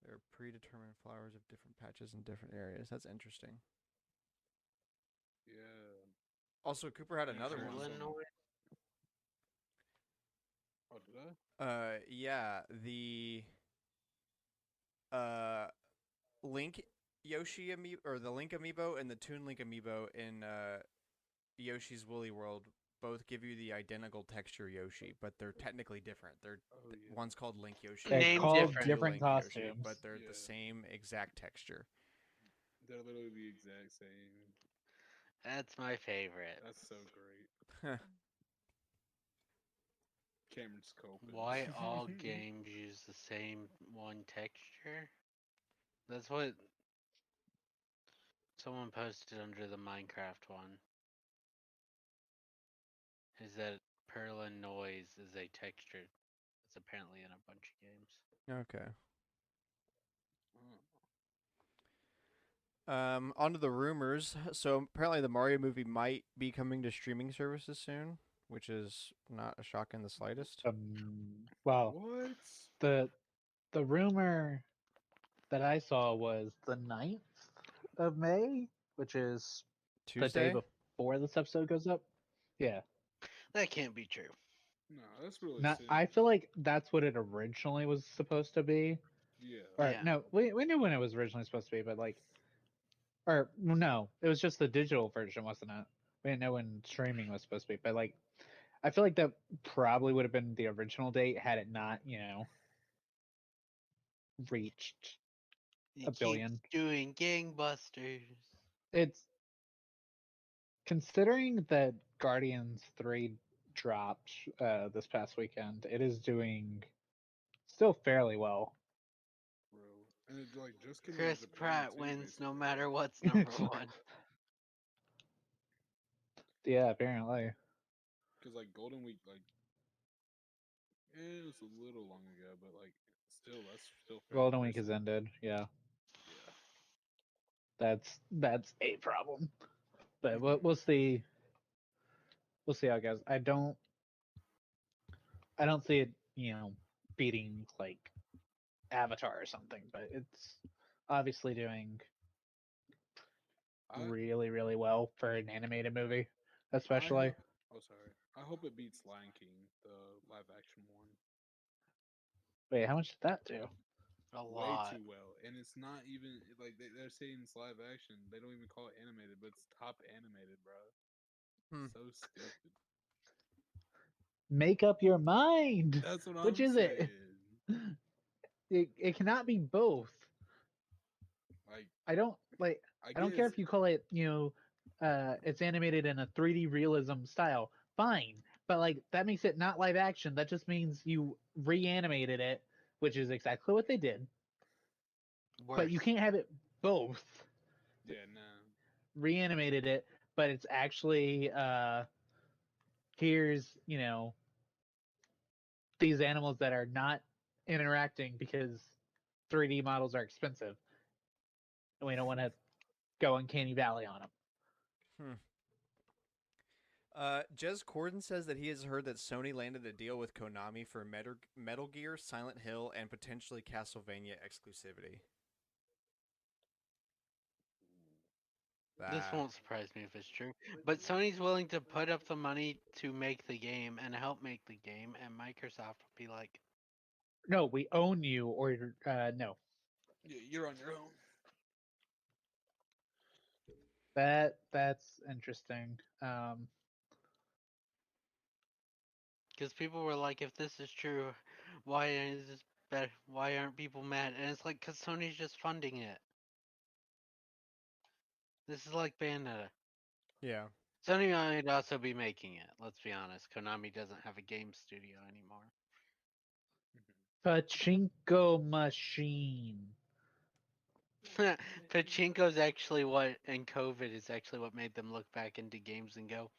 there are predetermined flowers of different patches in different areas. That's interesting. Yeah. Also, Cooper had And another showing one. some- Illinois. Oh, did I? Yeah, the uh Link Yoshi amiibo or the Link amiibo and the Toon Link amiibo in Yoshi's Woolly World both give you the identical texture Yoshi, but they're technically different. Oh, yeah. One's called Link Yoshi, They're and Name one's called called different. Dual different Link Yoshi, costumes. but they're Yeah. the same exact texture. They're literally the exact same. That's my favorite. That's so great. Cameron's coping. Why all games use the same one texture? That's what someone posted under the Minecraft one. Is that Perlin noise is a texture that's apparently in a bunch of games. Okay. Oh. Onto the rumors. So apparently, the Mario movie might be coming to streaming services soon, which is not a shock in the slightest. Well, What? the rumor that I saw was the 9th of May, which is the day Tuesday. before this episode goes up. Yeah. That can't be true. No, that's really Not, soon. I feel like that's what it originally was supposed to be. Yeah. Or Yeah. no, we knew when it was originally supposed to be, but like, or no, it was just the digital version, wasn't it? We didn't know when streaming was supposed to be, but like, I feel like that probably would have been the original date had it not, reached You a keep billion. doing gangbusters. It's considering that Guardians 3 dropped this past weekend, it is doing still fairly well. Bro. And it like just came out in Chris Japan Pratt too, wins no basically. matter what's number one. Yeah, apparently. Because like Golden Week, like it was a little long ago, but like still, that's still fairly Golden Week has recent. ended. Yeah, Yeah. that's a problem. But Mhm. we'll see. We'll see how it goes. I don't see it, beating like Avatar or something. But it's obviously doing I really, really well for an animated movie, I especially. oh sorry. I hope it beats Lion King, the live action one. Wait, how much did that do? A Way lot. too well, and it's not even like they're saying it's live action. They don't even call it animated, but it's top animated, bro. Hmm. So stupid. Make up your mind. That's what Which I'm is it? saying. It cannot be both. Like I don't like. I I don't care guess if you call it, it's animated in a 3D realism style. Fine, but like that makes it not live action. That just means you reanimated it, which is exactly what they did. Worse. But you can't have it both. yeah, no. Reanimated it, but it's actually here's these animals that are not interacting because 3D models are expensive, and we don't want to go Uncanny Valley on them. Jez Corden says that he has heard that Sony landed a deal with Konami for Metal Gear, Silent Hill, and potentially Castlevania exclusivity. This won't surprise me if it's true. But Sony's willing to put up the money to make the game and help make the game, and Microsoft will be like, No, we own you, or no. Yeah, you're on your own. That's interesting. because people were like, if this is true, why is this better? Why aren't people mad? And it's like, because Sony's just funding it. This is like Bayonetta. Yeah. Sony might also be making it. Let's be honest. Konami doesn't have a game studio anymore. Pachinko machine. Pachinko's actually what, and COVID is actually what made them look back into games and go,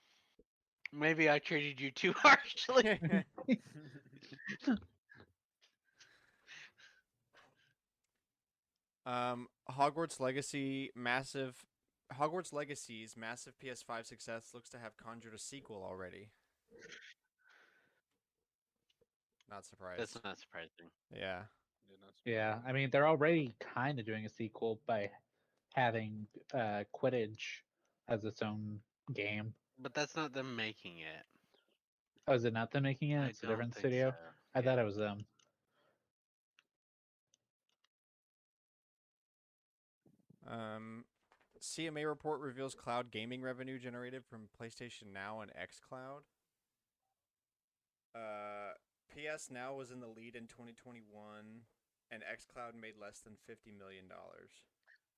maybe I treated you too harshly. Hogwarts Legacy massive. Hogwarts Legacy's massive PS5 success looks to have conjured a sequel already. Not surprised. That's not surprising. Yeah. Yeah, I mean they're already kind of doing a sequel by having Quidditch as its own game. But that's not them making it. Oh, is it not them making it? I It's a don't different think studio. so. I thought Yeah. it was them. CMA report reveals cloud gaming revenue generated from PlayStation Now and xCloud. PS Now was in the lead in 2021, and xCloud made less than $50 million.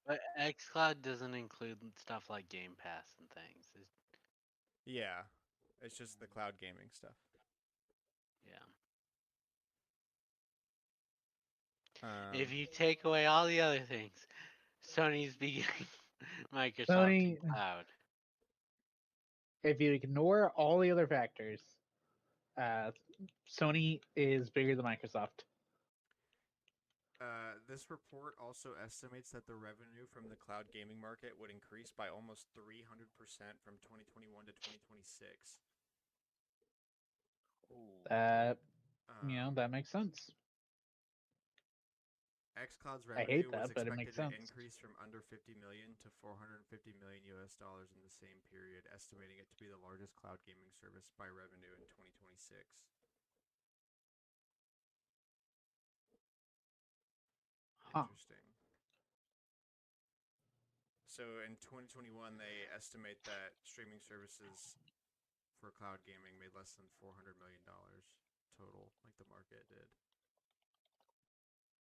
But xCloud doesn't include stuff like Game Pass and things. Yeah, it's just the cloud gaming stuff. Yeah. If Um, you take away all the other things, Sony's beginning Microsoft Sony, and Cloud. if you ignore all the other factors, Sony is bigger than Microsoft. This report also estimates that the revenue from the cloud gaming market would increase by almost 300% from 2021 to 2026. That Um, that makes sense. xCloud's I revenue hate was that, but it makes expected to sense. increase from under 50 million to 450 million US dollars in the same period, estimating it to be the largest cloud gaming service by revenue in 2026. Huh. Interesting. So in 2021, they estimate that streaming services for cloud gaming made less than $400 million total, like the market did.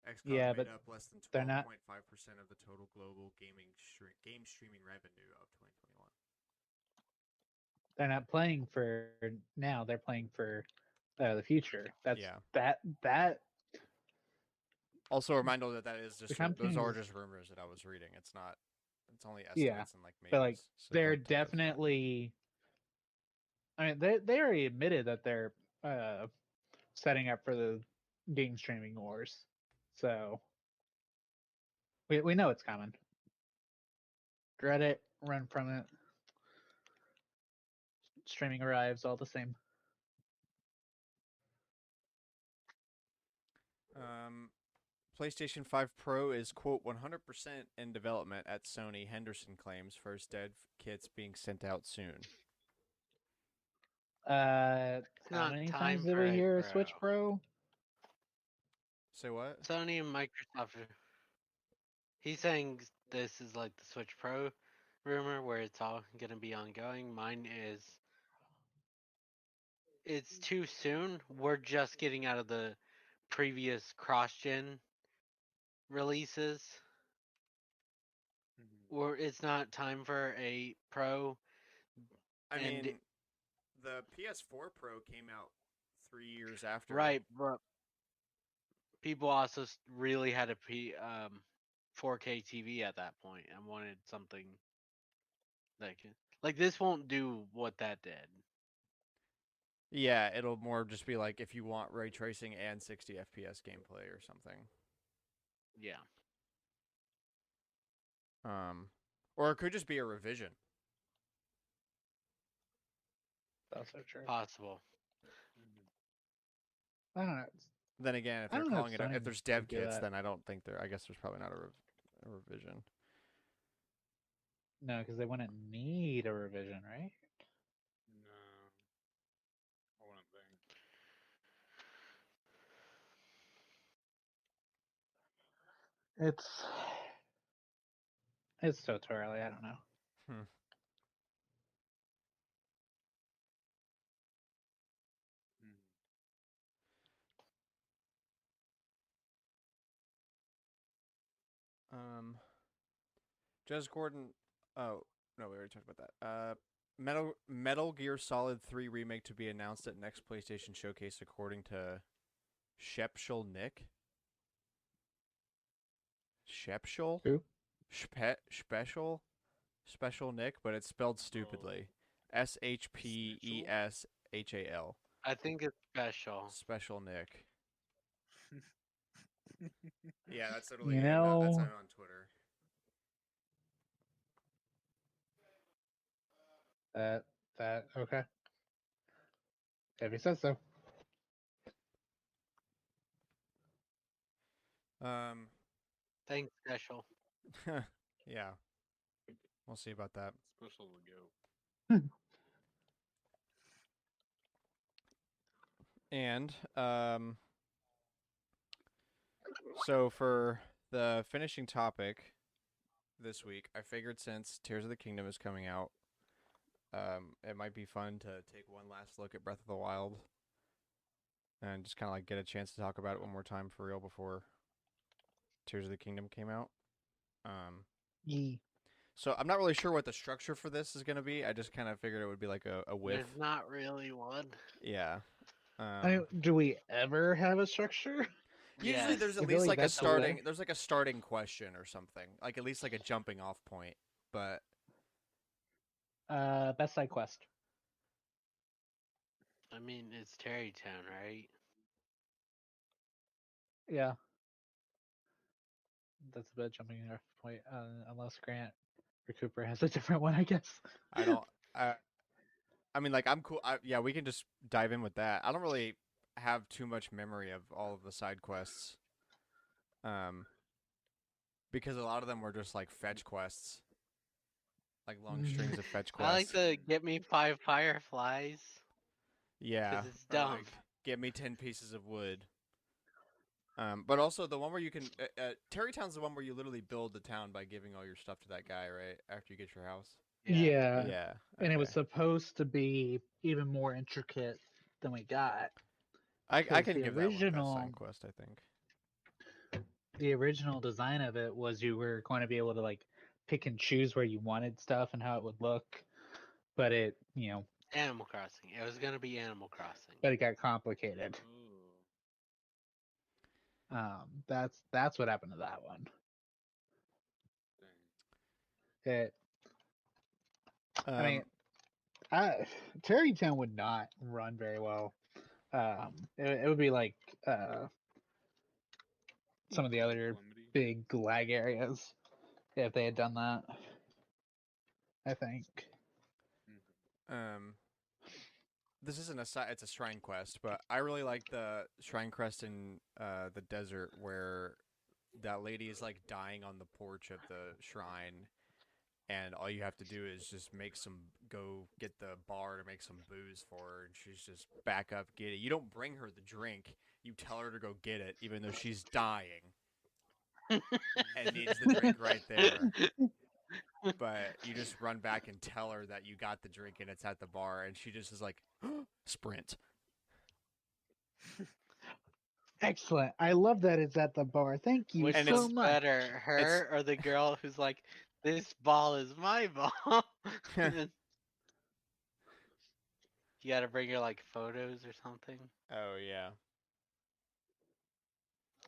xCloud Yeah, made but up less than they're not 12.5% of the total global game streaming revenue of 2021. they're not playing for now. They're playing for the future. That's Yeah. that. Also, a reminder that that is The just those are companies, just rumors that I was reading. It's not. It's only yeah, estimates and like but like maybes. So they're don't take those as fact. definitely. I mean, they already admitted that they're setting up for the game streaming wars, so we know it's coming. Dread it, run from it. Streaming arrives all the same. PlayStation 5 Pro is quote 100% in development at Sony. Henderson claims first dev kits being sent out soon. How not many time times did for we a hear Pro. Switch Pro? Say what? Sony and Microsoft. He's saying this is like the Switch Pro rumor where it's all going to be ongoing. Mine is it's too soon. We're just getting out of the previous cross-gen releases. Or it's not time for a Pro. I And mean, the PS4 Pro came out 3 years after. right, but people also really had a 4K TV at that point and wanted something like this won't do what that did. Yeah, it'll more just be like if you want ray tracing and 60 FPS gameplay or something. Yeah. Or it could just be a revision. That's so true. Possible. I don't know. Then again, if I they're don't know calling if it, if Sony there's would dev do kits, that. then I don't think there. I guess there's probably not a revision. No, because they wouldn't need a revision, right? No, I wouldn't think. It's so too early. I don't know. Hmm. Jez Gordon. Oh no, we already talked about that. Metal Gear Solid 3 remake to be announced at next PlayStation Showcase, according to Shepshel Nick. Shepshel? Who? Special Nick, but it's spelled stupidly. SHPESHAL. I think it's special. Special Nick. Yeah, that's literally You him. That's know, him on Twitter. that okay. If he says so. Thanks, special. Yeah, we'll see about that. Special to go. And so for the finishing topic this week, I figured since Tears of the Kingdom is coming out, it might be fun to take one last look at Breath of the Wild and just kind of like get a chance to talk about it one more time for real before Tears of the Kingdom came out. Yee. So I'm not really sure what the structure for this is going to be. I just kind of figured it would be like a whiff. There's not really one. Yeah. I mean, do we ever have a structure? Usually Yes. there's I at feel least like like a that's the starting way. there's like a starting question or something. Like at least like a jumping off point. But Best side quest. I mean, it's Terrytown, right? Yeah. That's a bit jumping off point, unless Grant or Cooper has a different one, I guess. I don't I mean like I'm cool. Yeah, we can just dive in with that. I don't really have too much memory of all of the side quests. Because a lot of them were just like fetch quests. Like long strings of fetch I like quests. the get me 5 fireflies. Yeah. it's Or dumb. like get me 10 pieces of wood. But also the one where you can Terrytown's the one where you literally build the town by giving all your stuff to that guy, right? After you get your house. Yeah. Yeah. And it was okay. supposed to be even more intricate than we got. I 'cause can the give that one best original- side quest, I think. The original design of it was you were going to be able to like pick and choose where you wanted stuff and how it would look, but it, Animal Crossing. It was gonna be Animal Crossing. but it got complicated. Oh, That's what happened to that one. dang. It, I mean, Um, Terrytown would not run very well. It would be like some of the other Calamity. big lag areas if they had done that. I think. this isn't it's a shrine quest, but I really like the shrine quest in the desert where that lady is like dying on the porch of the shrine, and all you have to do is just go get the bar to make some booze for her, and she's just back up, get it. You don't bring her the drink, you tell her to go get it, even though she's dying and needs the drink right there. But you just run back and tell her that you got the drink and it's at the bar, and she just is like, sprint. Excellent. I love that it's at the bar. Thank you Which And so was much. better, her or the girl who's like, "This ball is my ball." And you gotta bring her like photos or something. Oh yeah.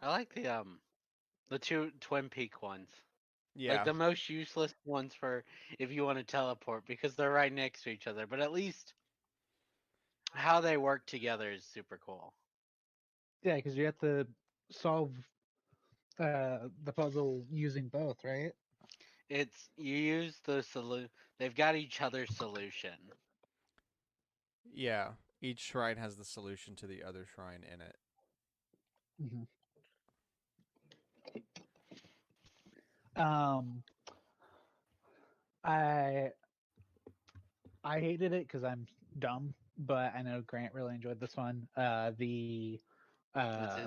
I like the two Twin Peak ones. Yeah. Like the most useless ones for if you want to teleport because they're right next to each other. But at least how they work together is super cool. Yeah, because you have to solve the puzzle using both, right? It's you use the solution. They've got each other's solution. Yeah. Each shrine has the solution to the other shrine in it. Mm-hmm. I hated it because I'm dumb, but I know Grant really enjoyed this one. Is it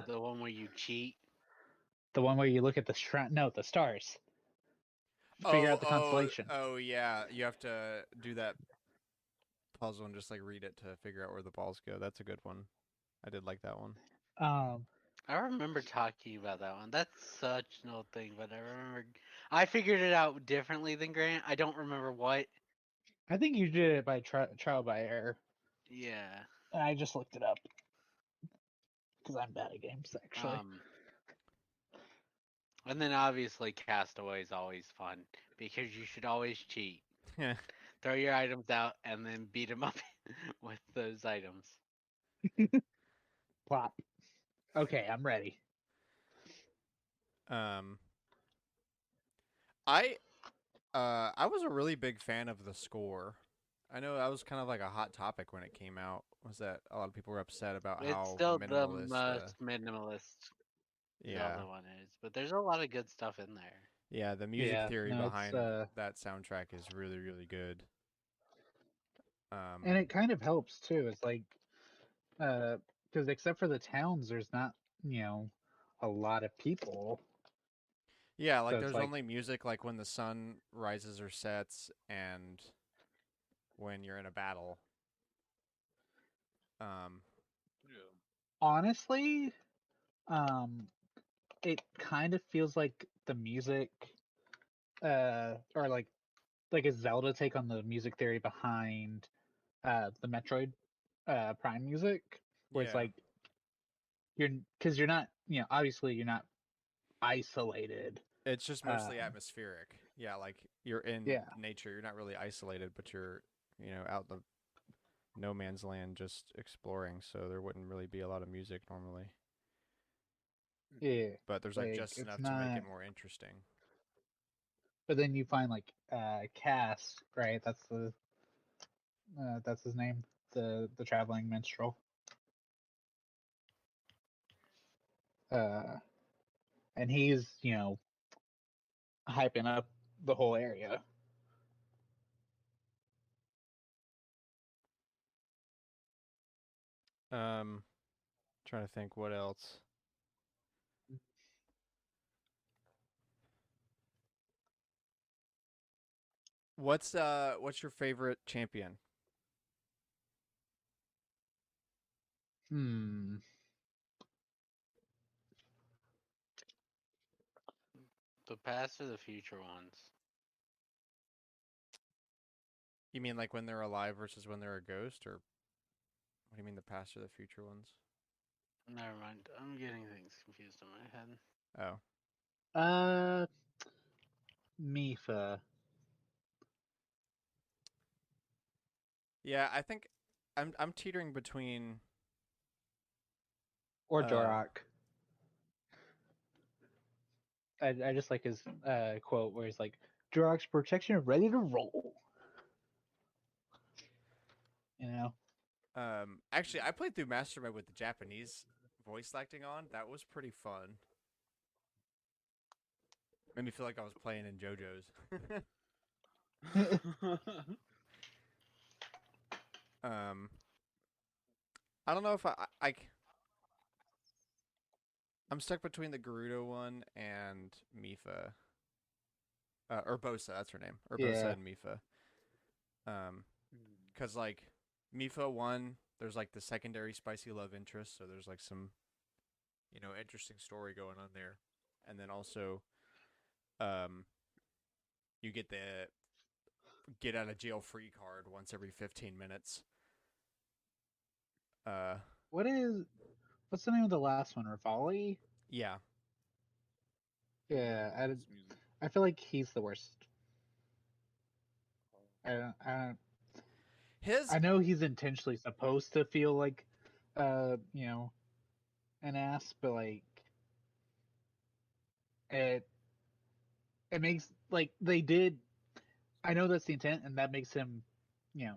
the one where you cheat? The one where you look at the shrine, no, the stars. Figure out the constellation. Oh yeah. You have to do that puzzle and just like read it to figure out where the balls go. That's a good one. I did like that one. I remember talking about that one. That's such an old thing, but I remember I figured it out differently than Grant. I don't remember what I think you did it by trial by error. Yeah. And I just looked it up because I'm bad at games, actually. And then obviously Castaway is always fun because you should always cheat. Throw your items out and then beat them up with those items. Plop. Okay, I'm ready. Um, I was a really big fan of the score. I know that was kind of like a hot topic when it came out. Was that a lot of people were upset about It's how still the minimalist most minimalist yeah. Zelda one is, but there's a lot of good stuff in there. Yeah, the music Yeah, theory no, it's behind that soundtrack is really, really good. and it kind of helps too. It's like because except for the towns, there's not a lot of people. Yeah, like So it's there's like only music like when the sun rises or sets and when you're in a battle. Um, Yeah. honestly, um, it kind of feels like the music, or like a Zelda take on the music theory behind the Metroid Prime music, where it's yeah. like you're not obviously you're not isolated. It's just Uh, mostly atmospheric. Yeah, like you're in yeah, nature. You're not really isolated, but you're, out in the no man's land just exploring, so there wouldn't really be a lot of music normally. Mhm. yeah, But there's like like just it's enough to make not. it more interesting. But then you find like Cass, right? That's his name, the traveling minstrel. Uh, and he's hyping up the whole area. Trying to think what else. What's your favorite champion? Hmm. The past or the future ones? You mean like when they're alive versus when they're a ghost, or what do you mean the past or the future ones? Never mind. I'm getting things confused in my head. Oh. Uh, Mifa Yeah, I think I'm teetering between or uh Dorok. I just like his quote where he's like, "Dorok's protection ready to roll." You know. actually I played through Master Mode with the Japanese voice acting on. That was pretty fun. Made me feel like I was playing in JoJo's. um I don't know if I'm stuck between the Gerudo one and Mifa. Urbosa, that's her name. Urbosa Yeah. and Mifa. Cause like Mifa one, there's like the secondary spicy love interest, so there's like some, interesting story going on there. And then also, um, you get the get out of jail free card once every 15 minutes. Uh, What's the name of the last one? Rivali? yeah. Yeah, His music. I feel like he's the worst. I don't. His I know he's intentionally supposed to feel like, an ass, but like it it makes like they did. I know that's the intent, and that makes him,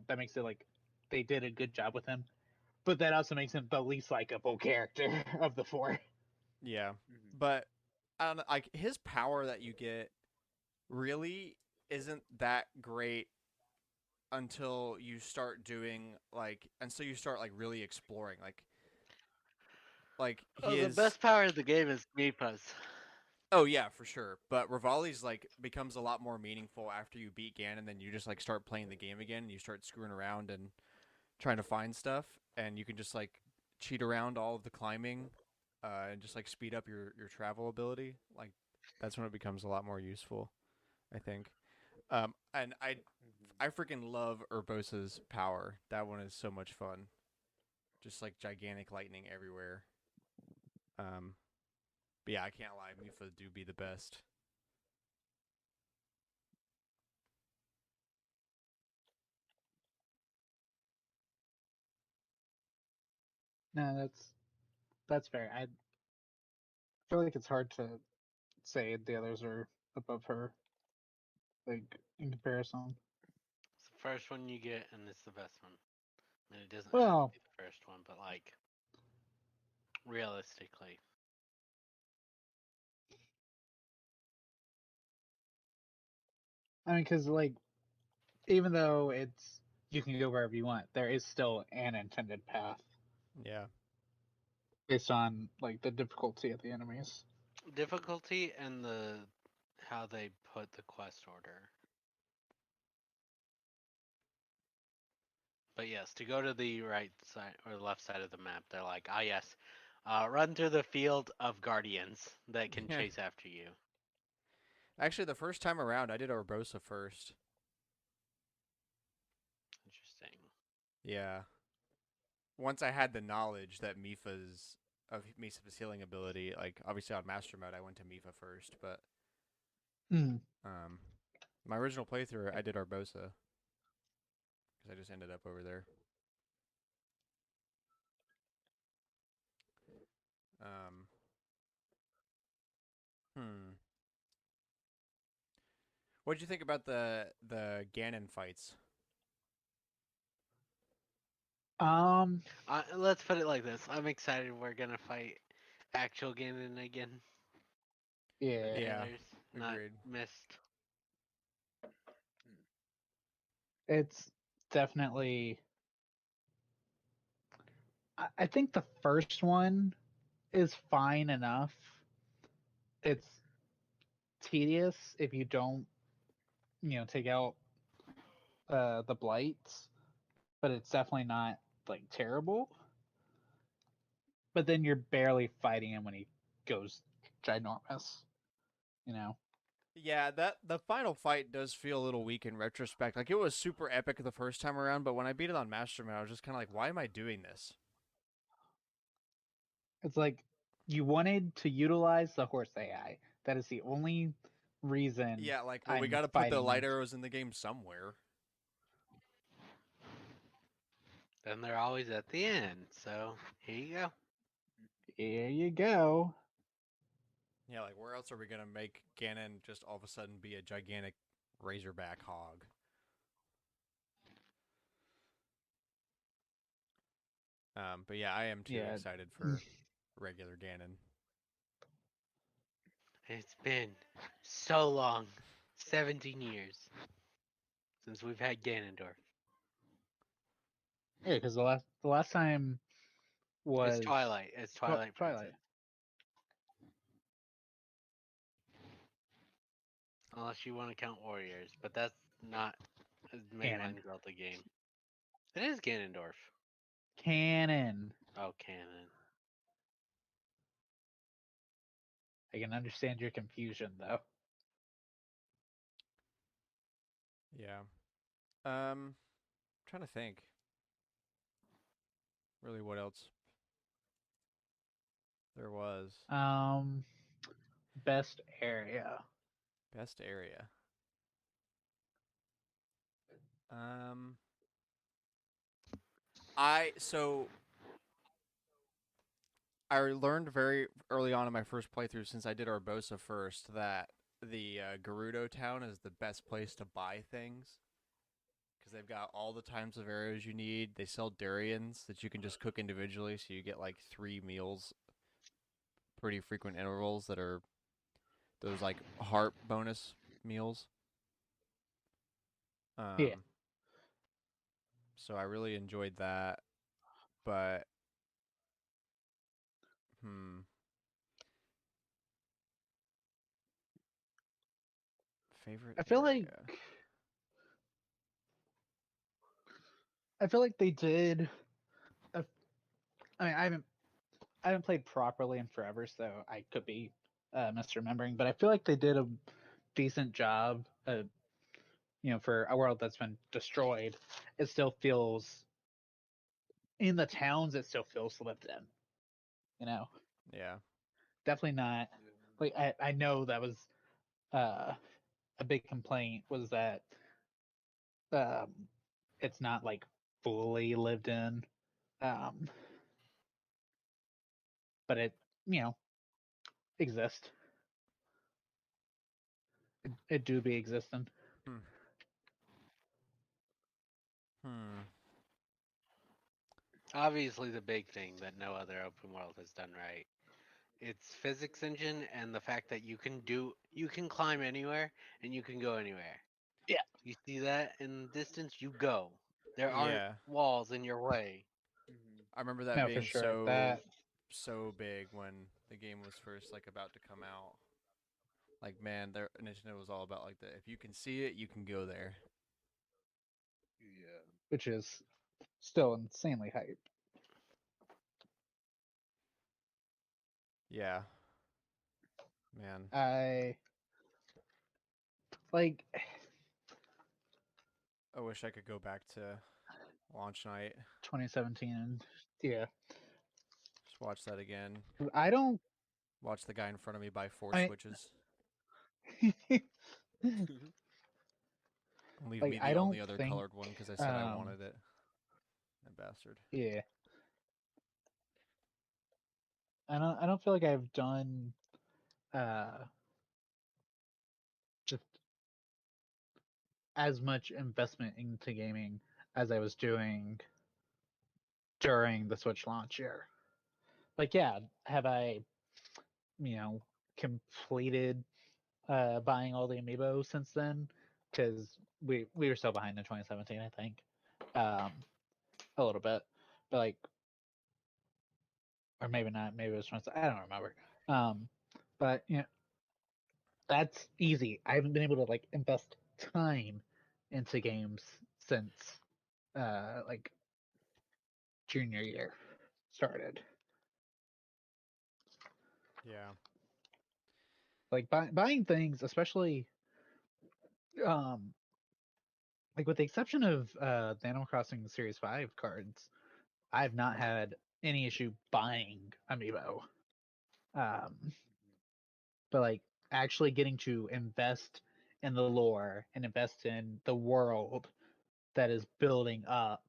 that makes it like they did a good job with him. But that also makes him the least likable character of the four. yeah, Mhm. but I don't know, like his power that you get really isn't that great until you start doing until you start like really exploring like Oh, he the is. best power of the game is Mipa's. Oh yeah, for sure. But Rivali's like becomes a lot more meaningful after you beat Ganon, then you just like start playing the game again and you start screwing around and trying to find stuff, and you can just like cheat around all of the climbing, and just like speed up your travel ability. Like that's when it becomes a lot more useful, I think. And I Mhm. I freaking love Urbosa's power. That one is so much fun. Just like gigantic lightning everywhere. But yeah, I can't lie. Mifa do be the best. No, that's fair. I feel like it's hard to say the others are above her, like in comparison. It's the first one you get, and it's the best one. I mean, it doesn't have to Well, be the first one, but like realistically, I mean, because like even though it's you can go wherever you want, there is still an intended path Yeah. based on like the difficulty of the enemies. difficulty and the how they put the quest order. But yes, to go to the right side or the left side of the map, they're like, ah, yes, run through the field of guardians that can chase after you. Actually, the first time around, I did Urbosa first. Interesting. Yeah. Once I had the knowledge that Mifa's healing ability, like obviously on Master Mode, I went to Mifa first, but Mm. my original playthrough, I did Urbosa because I just ended up over there. Um, hmm. What did you think about the Ganon fights? Let's put it like this: I'm excited we're gonna fight actual Ganon again. The Yeah, Yeah, trailers, not agreed. missed. it's definitely. I think the first one is fine enough. It's tedious if you don't, take out the blights, but it's definitely not like terrible. But then you're barely fighting him when he goes ginormous, you know. Yeah, that the final fight does feel a little weak in retrospect. Like it was super epic the first time around, but when I beat it on Master Mode, I was just kind of like, why am I doing this? It's like you wanted to utilize the horse AI. That is the only reason Yeah, like, well, we I'm got to put the fighting light him. arrows in the game somewhere. Then they're always at the end. So here you go. Here you go. Yeah, like where else are we gonna make Ganon just all of a sudden be a gigantic razorback hog? But yeah, I am too Yeah. excited for regular Ganon. It's been so long, 17 years since we've had Ganondorf. Yeah, because the last time was It's Twilight. It's Twilight Twilight. Princess. Unless you want to count Warriors, but that's not a Canon. mainline Zelda game. It is Ganondorf. Canon. Oh, canon. I can understand your confusion though. Yeah. Trying to think. Really, what else there was? Best area. Best area. Um, so I learned very early on in my first playthrough, since I did Urbosa first, that the Gerudo town is the best place to buy things because they've got all the types of arrows you need. They sell durians that you can just cook individually, so you get like 3 meals, pretty frequent intervals that are those like heart bonus meals. Yeah. So I really enjoyed that, but hmm, favorite I feel like area. I feel like they did. I mean, I haven't played properly in forever, so I could be misremembering. But I feel like they did a decent job of for a world that's been destroyed, it still feels in the towns. It still feels lived in. Yeah. Definitely not. Yeah. Like I know that was a big complaint was that um, it's not like fully lived in, um, but it exists. It do be existing. Hmm. Hmm. Obviously, the big thing that no other open world has done right. It's physics engine and the fact that you can climb anywhere and you can go anywhere. Yeah. You see that in the distance, you go. There aren't Yeah. walls in your way. Mhm. I remember that No, for being sure. That so big when the game was first like about to come out. Like man, their Nintendo was all about like the if you can see it, you can go there. Yeah. which is still insanely hype. Yeah. Man. I like I wish I could go back to launch night. 2017 and yeah. Just watch that again. I don't Watch the guy in front of me buy 4 I Switches. And leave like me I the don't only other think colored one because I said I wanted it. That bastard. yeah. I don't feel like I've done uh just as much investment into gaming as I was doing during the Switch launch year. Like yeah, have I, completed buying all the amiibo since then? Because we were still behind in 2017, I think. A little bit. But like or maybe not, maybe it was 20, I don't remember. But that's easy. I haven't been able to like invest time into games since like junior year started. Yeah. Like buying things, especially um like with the exception of the Animal Crossing Series 5 cards, I've not had any issue buying amiibo. Um but like actually getting to invest in the lore and invest in the world that is building up,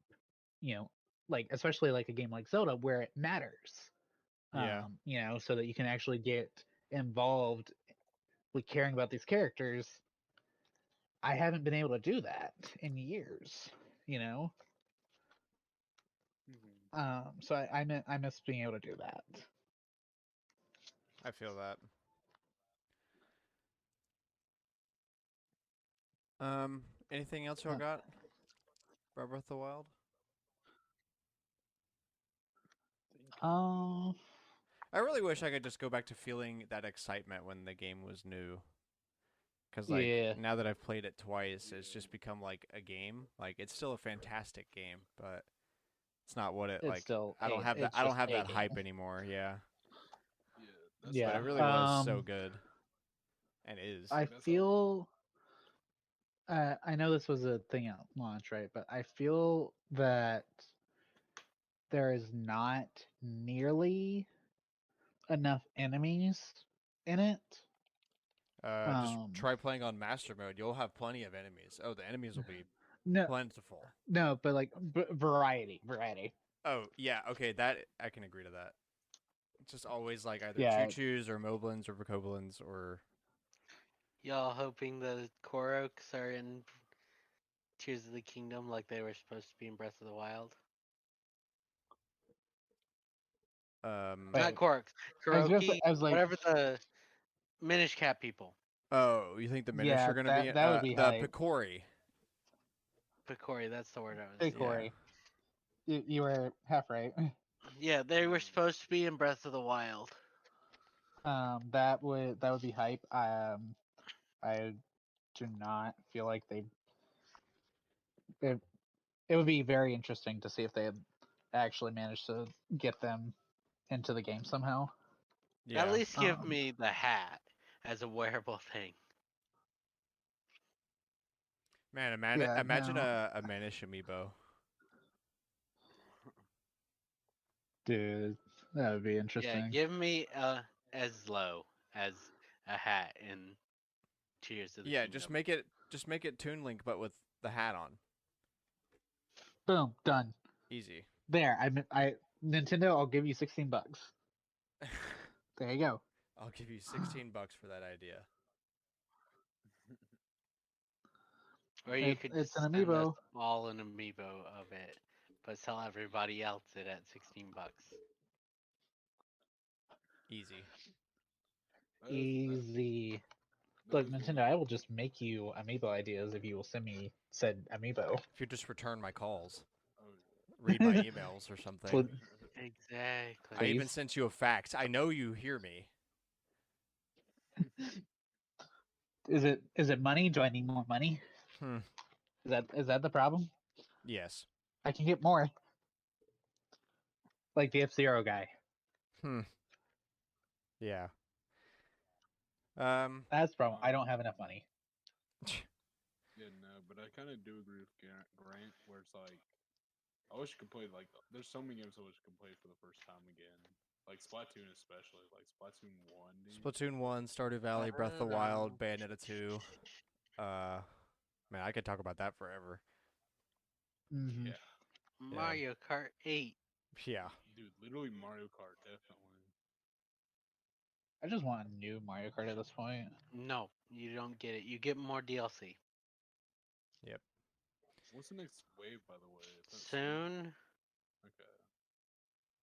you know, like especially like a game like Zelda where it matters. Yeah. So that you can actually get involved with caring about these characters. I haven't been able to do that in years, you know. Mhm. So I miss being able to do that. I feel that. Anything else y'all Huh. got? Breath of the Wild? Thinking. Um, I really wish I could just go back to feeling that excitement when the game was new. Because, like, yeah, now that I've played it twice, it's Yeah. just become, like, a game. Like, it's still a fantastic game, but it's not what it, it's like, still I it's don't just have a that game. hype anymore, yeah. Yeah. That's But Yeah. it really was so good. And is. I That's how. feel I know this was a thing at launch, right? But I feel that there is not nearly enough enemies in it. Just Um, try playing on Master Mode. You'll have plenty of enemies. Oh, the enemies will be no, plentiful. no, but like variety. Oh, yeah, okay, that, I can agree to that. It's just always, like, either Yeah, Choo-Choos or Moblins or Bokoblins or... Y'all hoping the Koroks are in Tears of the Kingdom like they were supposed to be in Breath of the Wild? Not wait. Koroks, Koroki, I was like, whatever the Minish Cap people. Oh, you think the Minish yeah, are gonna be that would be the hype. Picori? Picori, that's the word I was Hey, thinking. Yeah, Corey, you were half right. Yeah, they were supposed to be in Breath of the Wild. That would be hype. I do not feel like it, it would be very interesting to see if they had actually managed to get them into the game somehow. At yeah. least give me the hat as a wearable thing. Man, Yeah, imagine no. a Manish amiibo. Dude, that would be Yeah, interesting. give me as low as a hat in Tears of the Yeah, Kingdom. just make it Toon Link, but with the hat on. Boom, done. Easy. There, I Nintendo. I'll give you $16. There you go. I'll give you $16 for that idea. Or you could It's just an send us amiibo. all an amiibo of it, but sell everybody else it at $16. Easy. That Easy. that Look, is Nintendo, really I will just make you amiibo ideas if you will send me said amiibo. If you just return my calls, Oh, read my emails or something. Pl- Exactly. I even Please. sent you a fax. I know you hear me. Is it money? Do I need more money? Hmm. Is that the problem? Yes. I can get more. Like the F-Zero guy. Hmm. Yeah. That's the problem. I don't have enough money. yeah, no, but I kind of do agree with Grant, where it's like, I wish you could play like. There's so many games I wish you could play for the first time again, like Splatoon especially, like Splatoon 1. Dude. Splatoon 1, Stardew Valley, Breath of the Wild, Bayonetta 2. Man, I could talk about that forever. Mm-hmm. Yeah, Mario Kart 8. Yeah. dude, literally Mario Kart, definitely. I just want a new Mario Kart at this point. No, you don't get it. You get more DLC. Yep. What's the next wave, by the way? Is that Soon. Okay.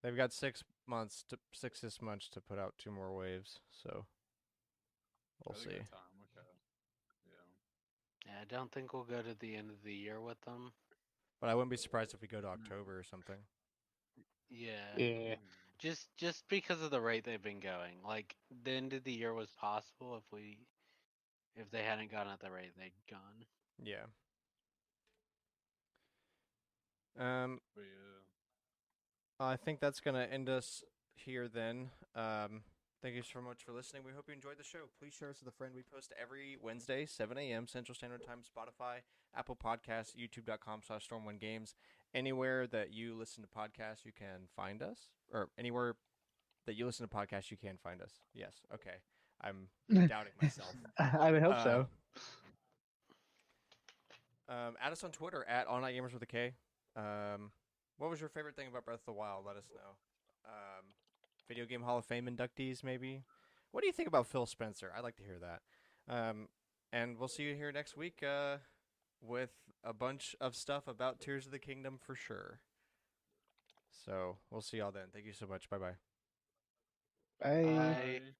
They've got 6 months to 6 months to put out 2 more waves, so we'll They see. got time. Okay. Yeah. Yeah, I don't think we'll go to the end of the year with them. But I wouldn't be surprised if we go to October or something. Yeah. Yeah. Just because of the rate they've been going. Like the end of the year was possible if they hadn't gone at the rate they'd gone. Yeah. But yeah. I think that's gonna end us here then. Thank you so much for listening. We hope you enjoyed the show. Please share us with a friend. We post every Wednesday, 7 a.m. Central Standard Time, Spotify, Apple Podcasts, YouTube.com/StormwindGames. Anywhere that you listen to podcasts, you can find us. Or anywhere that you listen to podcasts, you can find us. Yes. Okay. I'm doubting myself. I would hope so. Add us on Twitter at AllNightGamers with a K. What was your favorite thing about Breath of the Wild? Let us know. Video Game Hall of Fame inductees, maybe. What do you think about Phil Spencer? I'd like to hear that. And we'll see you here next week with a bunch of stuff about Tears of the Kingdom for sure. So we'll see y'all then. Thank you so much. Bye-bye. Bye. Bye.